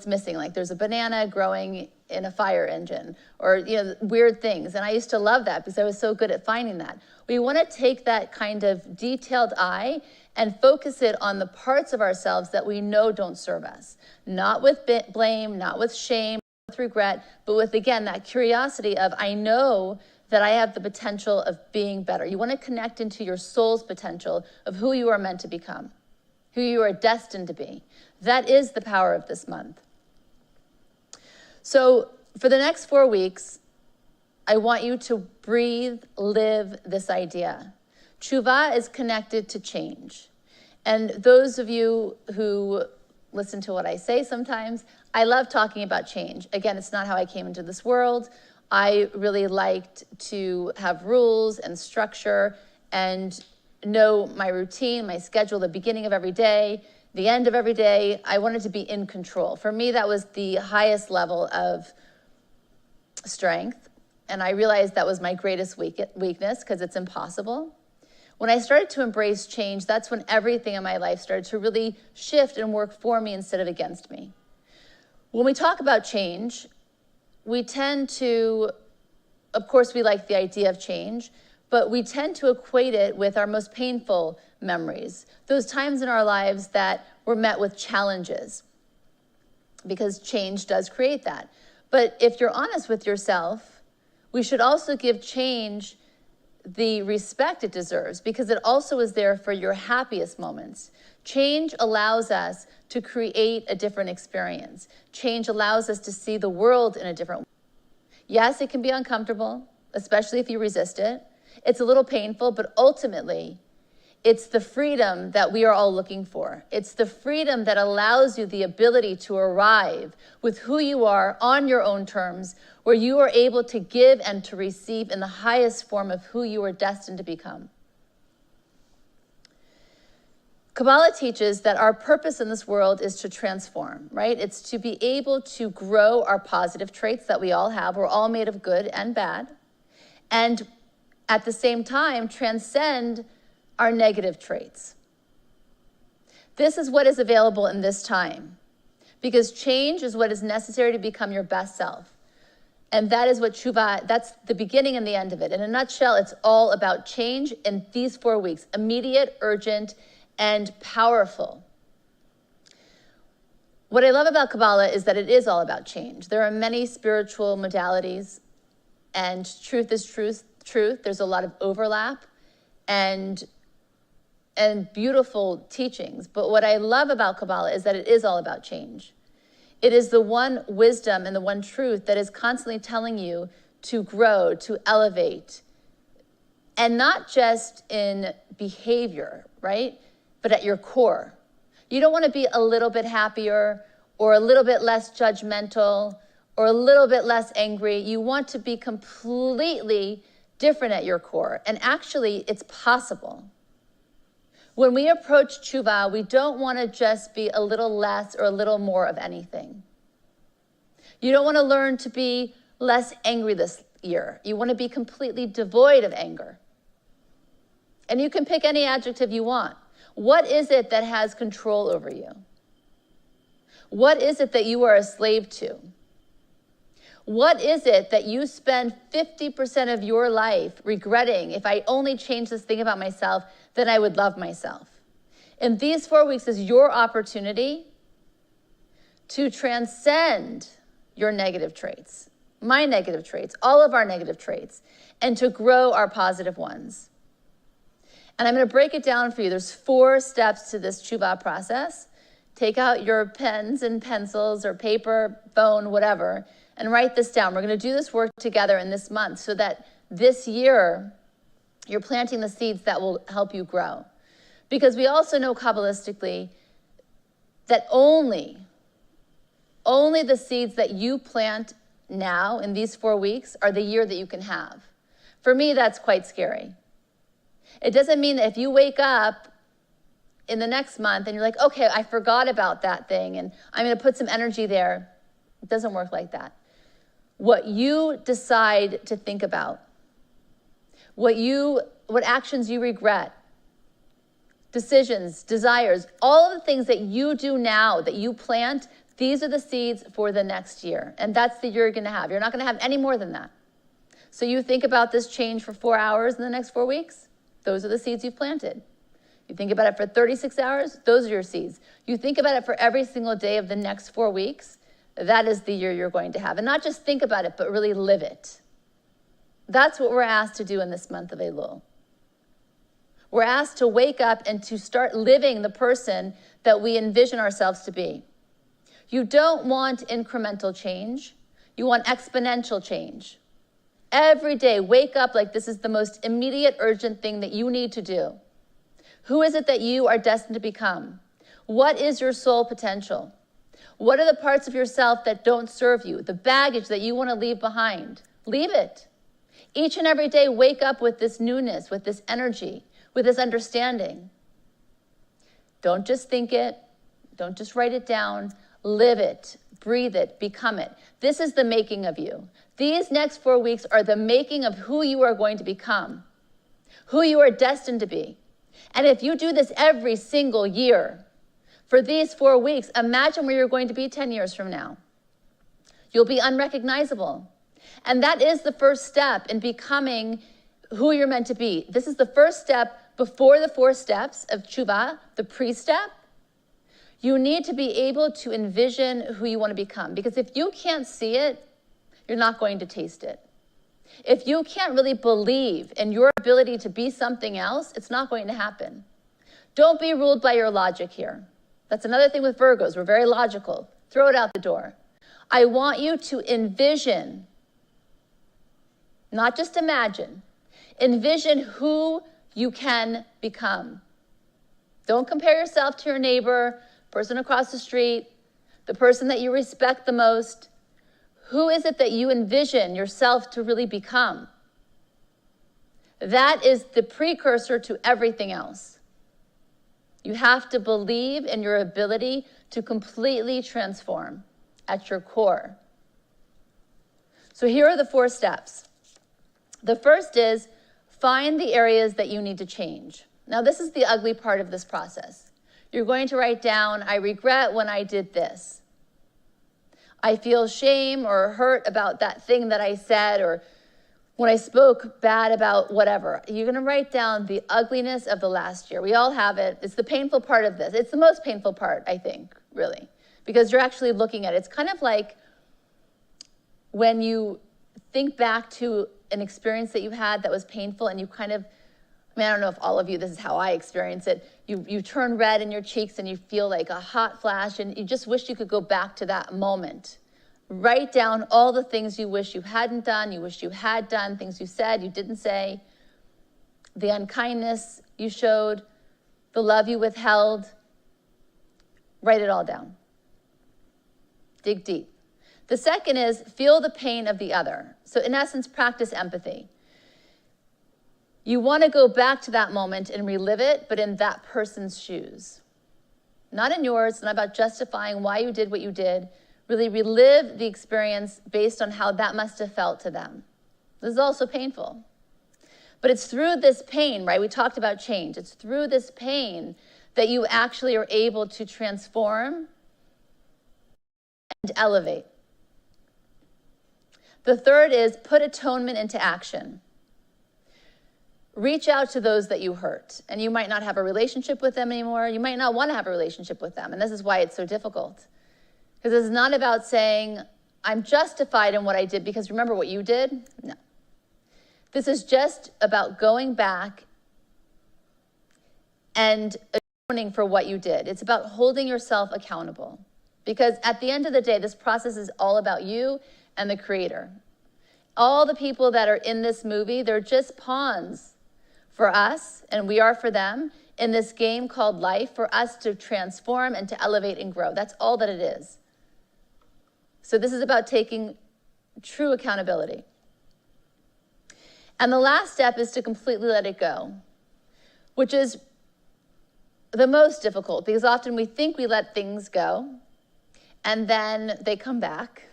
missing. Like there's a banana growing in a fire engine or, weird things. And I used to love that because I was so good at finding that. We want to take that kind of detailed eye and focus it on the parts of ourselves that we know don't serve us. Not with blame, not with shame, not with regret, but with, again, that curiosity of, I know that I have the potential of being better. You want to connect into your soul's potential of who you are meant to become, who you are destined to be. That is the power of this month. So for the next 4 weeks, I want you to breathe, live this idea. Tshuva is connected to change. And those of you who listen to what I say sometimes, I love talking about change. Again, it's not how I came into this world. I really liked to have rules and structure and know my routine, my schedule, the beginning of every day, the end of every day. I wanted to be in control. For me, that was the highest level of strength. And I realized that was my greatest weakness because it's impossible. When I started to embrace change, that's when everything in my life started to really shift and work for me instead of against me. When we talk about change, we tend to, of course, we like the idea of change, but we tend to equate it with our most painful memories, those times in our lives that were met with challenges, because change does create that. But if you're honest with yourself, we should also give change the respect it deserves because it also is there for your happiest moments. Change allows us to create a different experience. Change allows us to see the world in a different way. Yes, it can be uncomfortable, especially if you resist it. It's a little painful, but ultimately, it's the freedom that we are all looking for. It's the freedom that allows you the ability to arrive with who you are on your own terms, where you are able to give and to receive in the highest form of who you are destined to become. Kabbalah teaches that our purpose in this world is to transform, right? It's to be able to grow our positive traits that we all have. We're all made of good and bad. And at the same time, transcend our negative traits. This is what is available in this time, because change is what is necessary to become your best self. And that is what tshuva, that's the beginning and the end of it. In a nutshell, it's all about change in these 4 weeks, immediate, urgent, and powerful. What I love about Kabbalah is that it is all about change. There are many spiritual modalities, and truth is truth. There's a lot of overlap and beautiful teachings. But what I love about Kabbalah is that it is all about change. It is the one wisdom and the one truth that is constantly telling you to grow, to elevate, and not just in behavior, right? But at your core. You don't want to be a little bit happier or a little bit less judgmental or a little bit less angry. You want to be completely different at your core. And actually, it's possible. When we approach tshuva, we don't want to just be a little less or a little more of anything. You don't want to learn to be less angry this year. You want to be completely devoid of anger. And you can pick any adjective you want. What is it that has control over you? What is it that you are a slave to? What is it that you spend 50% of your life regretting? If I only change this thing about myself, then I would love myself. And these 4 weeks is your opportunity to transcend your negative traits, my negative traits, all of our negative traits, and to grow our positive ones. And I'm going to break it down for you. There's 4 steps to this tshuva process. Take out your pens and pencils or paper, phone, whatever, and write this down. We're going to do this work together in this month so that this year you're planting the seeds that will help you grow. Because we also know Kabbalistically that only the seeds that you plant now in these 4 weeks are the year that you can have. For me, that's quite scary. It doesn't mean that if you wake up in the next month and you're like, okay, I forgot about that thing and I'm going to put some energy there. It doesn't work like that. What you decide to think about, what actions you regret, decisions, desires, all of the things that you do now, that you plant, these are the seeds for the next year. And that's the year you're going to have. You're not going to have any more than that. So you think about this change for 4 hours in the next 4 weeks, those are the seeds you've planted. You think about it for 36 hours, those are your seeds. You think about it for every single day of the next 4 weeks, that is the year you're going to have. And not just think about it, but really live it. That's what we're asked to do in this month of Elul. We're asked to wake up and to start living the person that we envision ourselves to be. You don't want incremental change. You want exponential change. Every day, wake up like this is the most immediate, urgent thing that you need to do. Who is it that you are destined to become? What is your soul potential? What are the parts of yourself that don't serve you? The baggage that you want to leave behind. Leave it. Each and every day, wake up with this newness, with this energy, with this understanding. Don't just think it. Don't just write it down. Live it. Breathe it. Become it. This is the making of you. These next 4 weeks are the making of who you are going to become, who you are destined to be. And if you do this every single year, for these 4 weeks, imagine where you're going to be 10 years from now. You'll be unrecognizable. And that is the first step in becoming who you're meant to be. This is the first step before the 4 steps of tshuva, the pre-step. You need to be able to envision who you want to become. Because if you can't see it, you're not going to taste it. If you can't really believe in your ability to be something else, it's not going to happen. Don't be ruled by your logic here. That's another thing with Virgos. We're very logical. Throw it out the door. I want you to envision, not just imagine, envision who you can become. Don't compare yourself to your neighbor, person across the street, the person that you respect the most. Who is it that you envision yourself to really become? That is the precursor to everything else. You have to believe in your ability to completely transform at your core. So here are the 4 steps. The first is find the areas that you need to change. Now, this is the ugly part of this process. You're going to write down, I regret when I did this. I feel shame or hurt about that thing that I said, or when I spoke bad about whatever. You're going to write down the ugliness of the last year. We all have it. It's the painful part of this. It's the most painful part, I think, really, because you're actually looking at it. It's kind of like when you think back to an experience that you had that was painful and you kind of, I don't know if all of you, this is how I experience it. You turn red in your cheeks and you feel like a hot flash and you just wish you could go back to that moment. Write down all the things you wish you hadn't done, you wish you had done, things you said, you didn't say, the unkindness you showed, the love you withheld. Write it all down. Dig deep. The second is feel the pain of the other. So in essence, practice empathy. You want to go back to that moment and relive it, but in that person's shoes. Not in yours. It's not about justifying why you did what you did. Really relive the experience based on how that must have felt to them. This is also painful. But it's through this pain, right? We talked about change. It's through this pain that you actually are able to transform and elevate. The third is put atonement into action. Reach out to those that you hurt. And you might not have a relationship with them anymore. You might not want to have a relationship with them. And this is why it's so difficult. Because it's not about saying, I'm justified in what I did because remember what you did? No. This is just about going back and atoning for what you did. It's about holding yourself accountable. Because at the end of the day, this process is all about you and the Creator. All the people that are in this movie, they're just pawns for us, and we are for them, in this game called life, for us to transform and to elevate and grow. That's all that it is. So this is about taking true accountability. And the last step is to completely let it go, which is the most difficult, because often we think we let things go, and then they come back,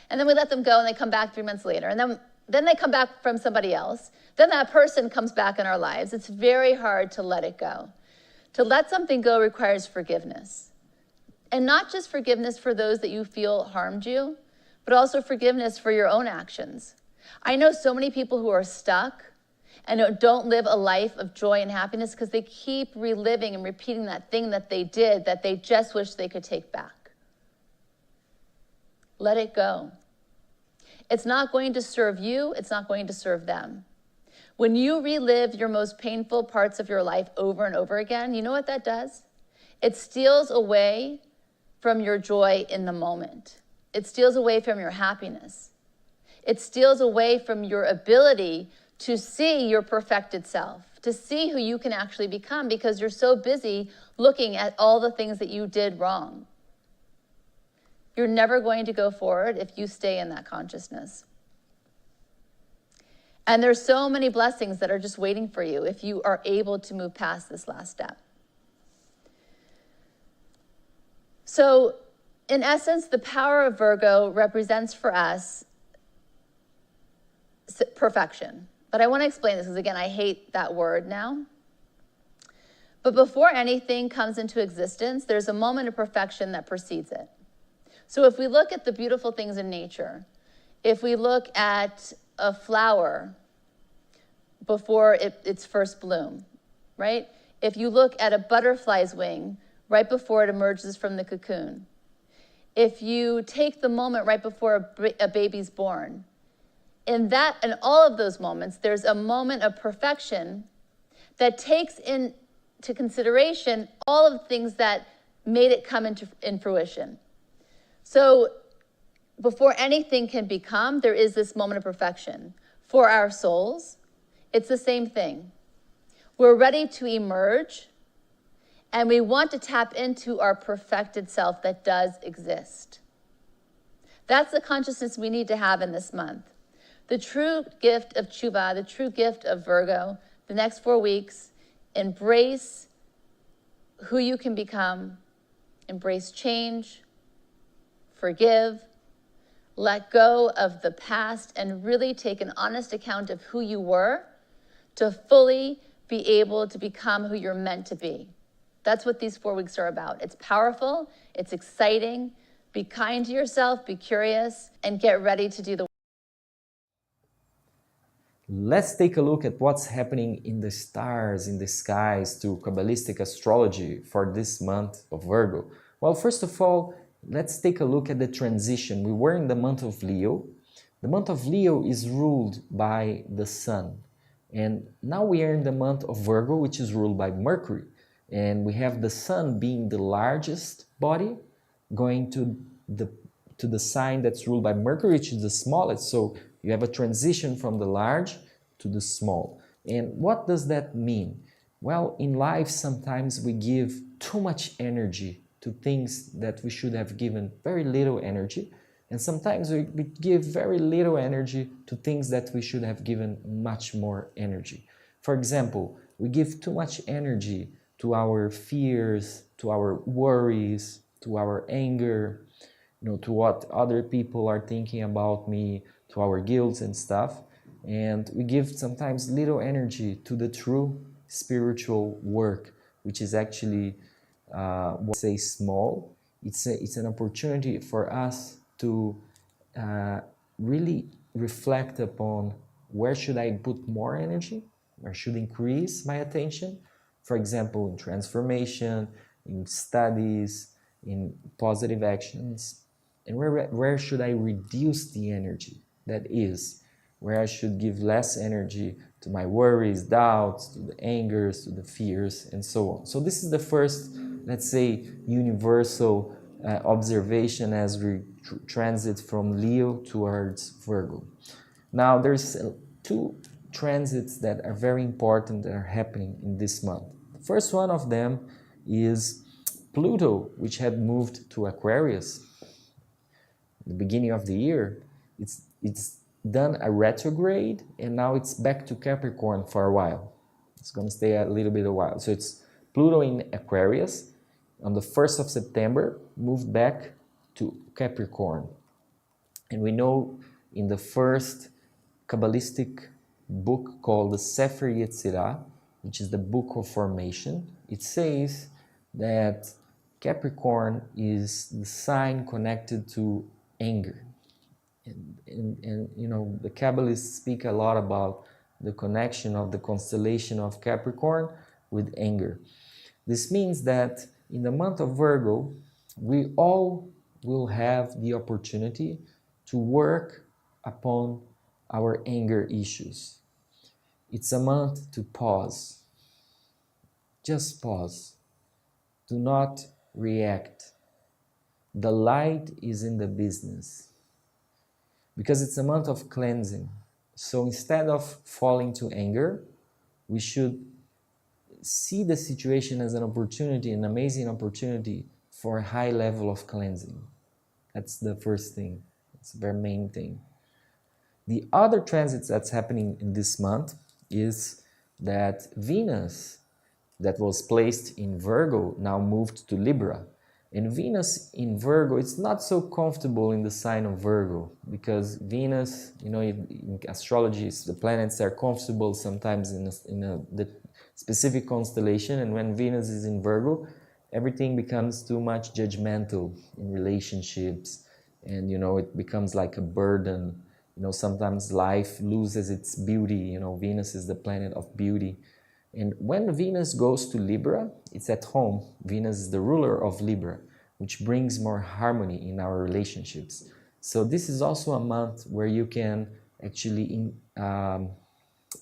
and then we let them go, and they come back 3 months later, and then they come back from somebody else. Then that person comes back in our lives. It's very hard to let it go. To let something go requires forgiveness. And not just forgiveness for those that you feel harmed you, but also forgiveness for your own actions. I know so many people who are stuck and don't live a life of joy and happiness because they keep reliving and repeating that thing that they did that they just wish they could take back. Let it go. It's not going to serve you. It's not going to serve them. When you relive your most painful parts of your life over and over again, you know what that does? It steals away from your joy in the moment. It steals away from your happiness. It steals away from your ability to see your perfected self, to see who you can actually become because you're so busy looking at all the things that you did wrong. You're never going to go forward if you stay in that consciousness. And there's so many blessings that are just waiting for you if you are able to move past this last step. So, in essence, the power of Virgo represents for us perfection. But I want to explain this because, again, I hate that word now. But before anything comes into existence, there's a moment of perfection that precedes it. So if we look at the beautiful things in nature, if we look at a flower before its first bloom, right? If you look at a butterfly's wing right before it emerges from the cocoon, if you take the moment right before a baby's born, in all of those moments, there's a moment of perfection that takes into consideration all of the things that made it come in fruition. So before anything can become, there is this moment of perfection. For our souls, it's the same thing. We're ready to emerge, and we want to tap into our perfected self that does exist. That's the consciousness we need to have in this month. The true gift of Tshuva, the true gift of Virgo, the next 4 weeks, embrace who you can become, embrace change, forgive, let go of the past, and really take an honest account of who you were to fully be able to become who you're meant to be. That's what these 4 weeks are about. It's powerful, it's exciting. Be kind to yourself, be curious, and get ready to do the work. Let's take a look at what's happening in the stars, in the skies, to Kabbalistic astrology for this month of Virgo. Well, first of all, let's take a look at the transition. We were in the month of Leo. The month of Leo is ruled by the Sun. And now we are in the month of Virgo, which is ruled by Mercury. And we have the Sun being the largest body, going to the sign that's ruled by Mercury, which is the smallest. So you have a transition from the large to the small. And what does that mean? Well, in life, sometimes we give too much energy to things that we should have given very little energy. And sometimes we give very little energy to things that we should have given much more energy. For example, we give too much energy to our fears, to our worries, to our anger, to what other people are thinking about me, to our guilt and stuff. And we give sometimes little energy to the true spiritual work, which is actually, say, small. It's an opportunity for us to really reflect upon where should I put more energy, where should increase my attention. For example, in transformation, in studies, in positive actions, and where should I reduce the energy? That is, where I should give less energy to my worries, doubts, to the angers, to the fears, and so on. So this is the first, let's say, universal observation as we transit from Leo towards Virgo. Now, there's two transits that are very important that are happening in this month. The first one of them is Pluto, which had moved to Aquarius at the beginning of the year. It's done a retrograde, and now it's back to Capricorn for a while. It's going to stay a little bit a while. So it's Pluto in Aquarius on the 1st of September, moved back to Capricorn. And we know in the first Kabbalistic book called the Sefer Yetzirah, which is the book of formation, it says that Capricorn is the sign connected to anger. And the Kabbalists speak a lot about the connection of the constellation of Capricorn with anger. This means that in the month of Virgo, we all will have the opportunity to work upon our anger issues. It's a month to pause. Just pause. Do not react. The light is in the business. Because it's a month of cleansing. So instead of falling to anger, we should see the situation as an opportunity, an amazing opportunity for a high level of cleansing. That's the first thing. It's the very main thing. The other transit that's happening in this month is that Venus, that was placed in Virgo, now moved to Libra. And Venus in Virgo, it's not so comfortable in the sign of Virgo, because Venus, in astrology, the planets are comfortable sometimes in the specific constellation, and when Venus is in Virgo, everything becomes too much judgmental in relationships, and it becomes like a burden. Sometimes life loses its beauty. Venus is the planet of beauty. And when Venus goes to Libra, it's at home. Venus is the ruler of Libra, which brings more harmony in our relationships. So this is also a month where you can actually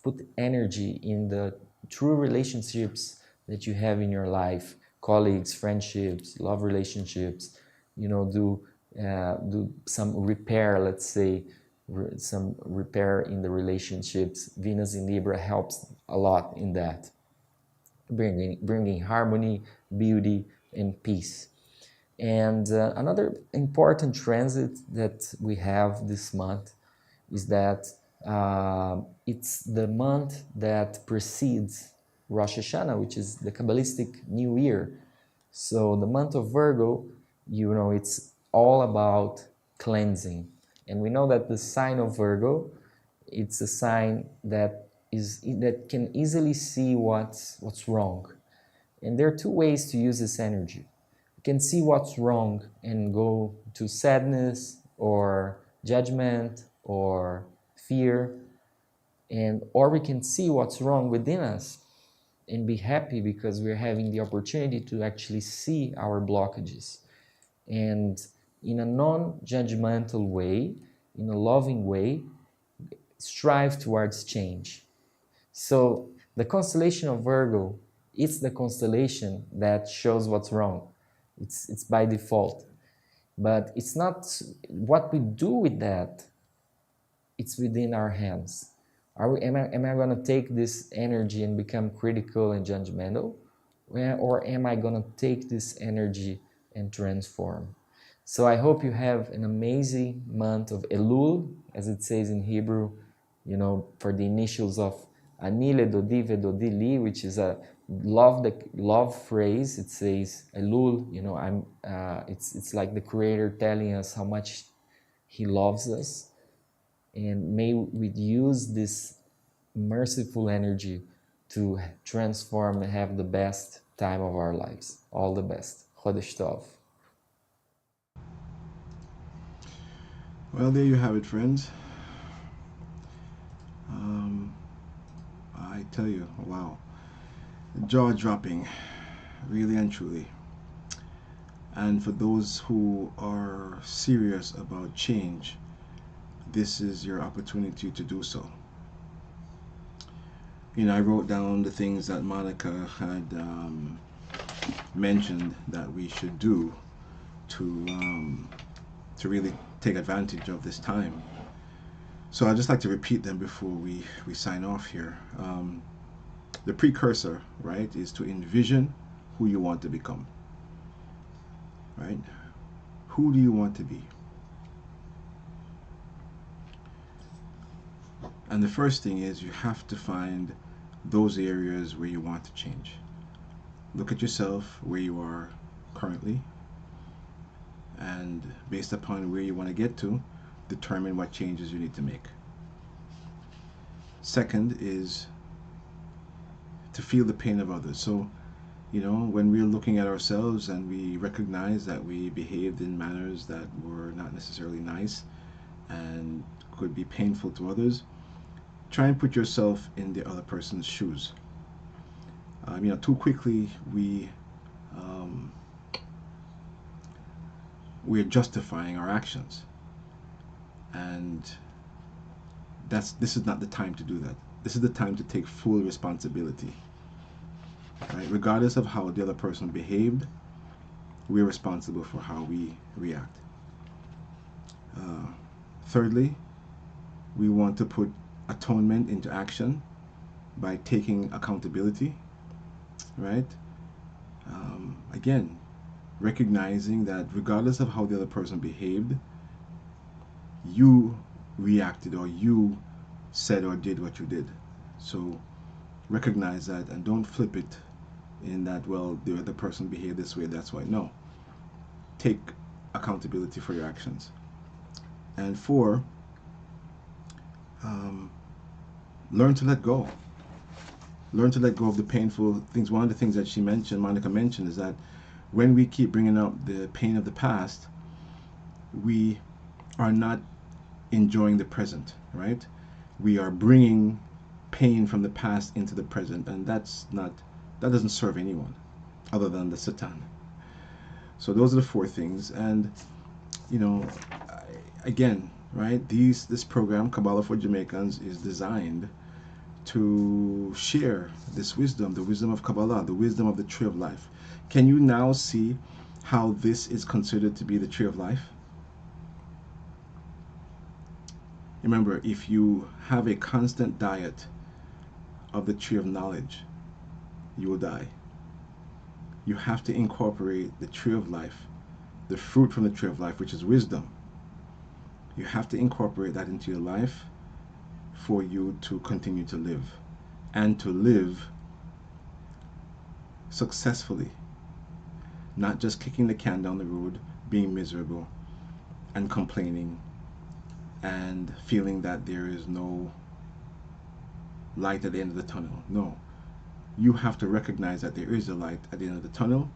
put energy in the true relationships that you have in your life, colleagues, friendships, love relationships, do some repair, let's say, some repair in the relationships. Venus in Libra helps a lot in that, bringing harmony, beauty, and peace. And another important transit that we have this month is that it's the month that precedes Rosh Hashanah, which is the Kabbalistic New Year. So the month of Virgo, it's all about cleansing. And we know that the sign of Virgo, it's a sign that can easily see what's wrong. And there are two ways to use this energy. You can see what's wrong and go to sadness or judgment or fear, or we can see what's wrong within us and be happy because we're having the opportunity to actually see our blockages. And in a non-judgmental way, in a loving way, strive towards change. So the constellation of Virgo, it's the constellation that shows what's wrong. It's by default. But it's not what we do with that, it's within our hands. Am I going to take this energy and become critical and judgmental? Or am I going to take this energy and transform? So I hope you have an amazing month of Elul, as it says in Hebrew, for the initials of Ani le dodi vedodi li, which is a love phrase. It says Elul, you know, it's like the Creator telling us how much He loves us, and may we use this merciful energy to transform and have the best time of our lives. All the best. Chodesh Tov. Well, there you have it, friends. I tell you, wow, jaw-dropping, really and truly. And for those who are serious about change, this is your opportunity to do so. You know, I wrote down the things that Monica had mentioned that we should do to really take advantage of this time. So I'd just like to repeat them before we sign off here. The precursor, right, is to envision who you want to become, right? Who do you want to be? And the first thing is you have to find those areas where you want to change. Look at yourself where you are currently, and based upon where you want to get to, determine what changes you need to make. Second is to feel the pain of others. So, you know, when we're looking at ourselves and we recognize that we behaved in manners that were not necessarily nice and could be painful to others, try and put yourself in the other person's shoes. You know, too quickly we're justifying our actions, and this is not the time to do that. This is the time to take full responsibility, right? Regardless of how the other person behaved, we're responsible for how we react. Thirdly, we want to put atonement into action by taking accountability, right? Again, recognizing that regardless of how the other person behaved, you reacted or you said or did what you did. So recognize that and don't flip it in that, well, the other person behaved this way, that's why. No. Take accountability for your actions. And four, learn to let go. Learn to let go of the painful things. One of the things that Monica mentioned, is that when we keep bringing up the pain of the past, we are not enjoying the present, right? We are bringing pain from the past into the present, and that doesn't serve anyone other than the Satan. So those are the four things. And you know, again, right, this program, Kabbalah for Jamaicans, is designed to share this wisdom, the wisdom of Kabbalah, the wisdom of the tree of life. Can you now see how this is considered to be the tree of life? Remember, if you have a constant diet of the tree of knowledge, you will die. You have to incorporate the tree of life, the fruit from the tree of life, which is wisdom. You have to incorporate that into your life for you to continue to live, and to live successfully, not just kicking the can down the road, being miserable and complaining and feeling that there is no light at the end of the tunnel. No, you have to recognize that there is a light at the end of the tunnel,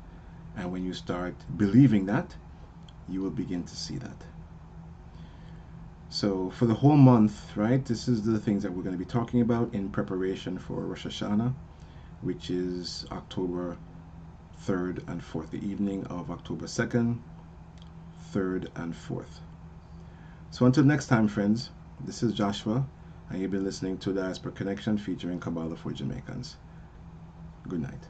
and when you start believing that, you will begin to see that. So for the whole month, right, this is the things that we're going to be talking about in preparation for Rosh Hashanah, which is October 3rd and 4th, the evening of October 2nd, 3rd and 4th. So until next time, friends, this is Joshua, and you've been listening to the Diaspora Connection featuring Kabbalah for Jamaicans. Good night.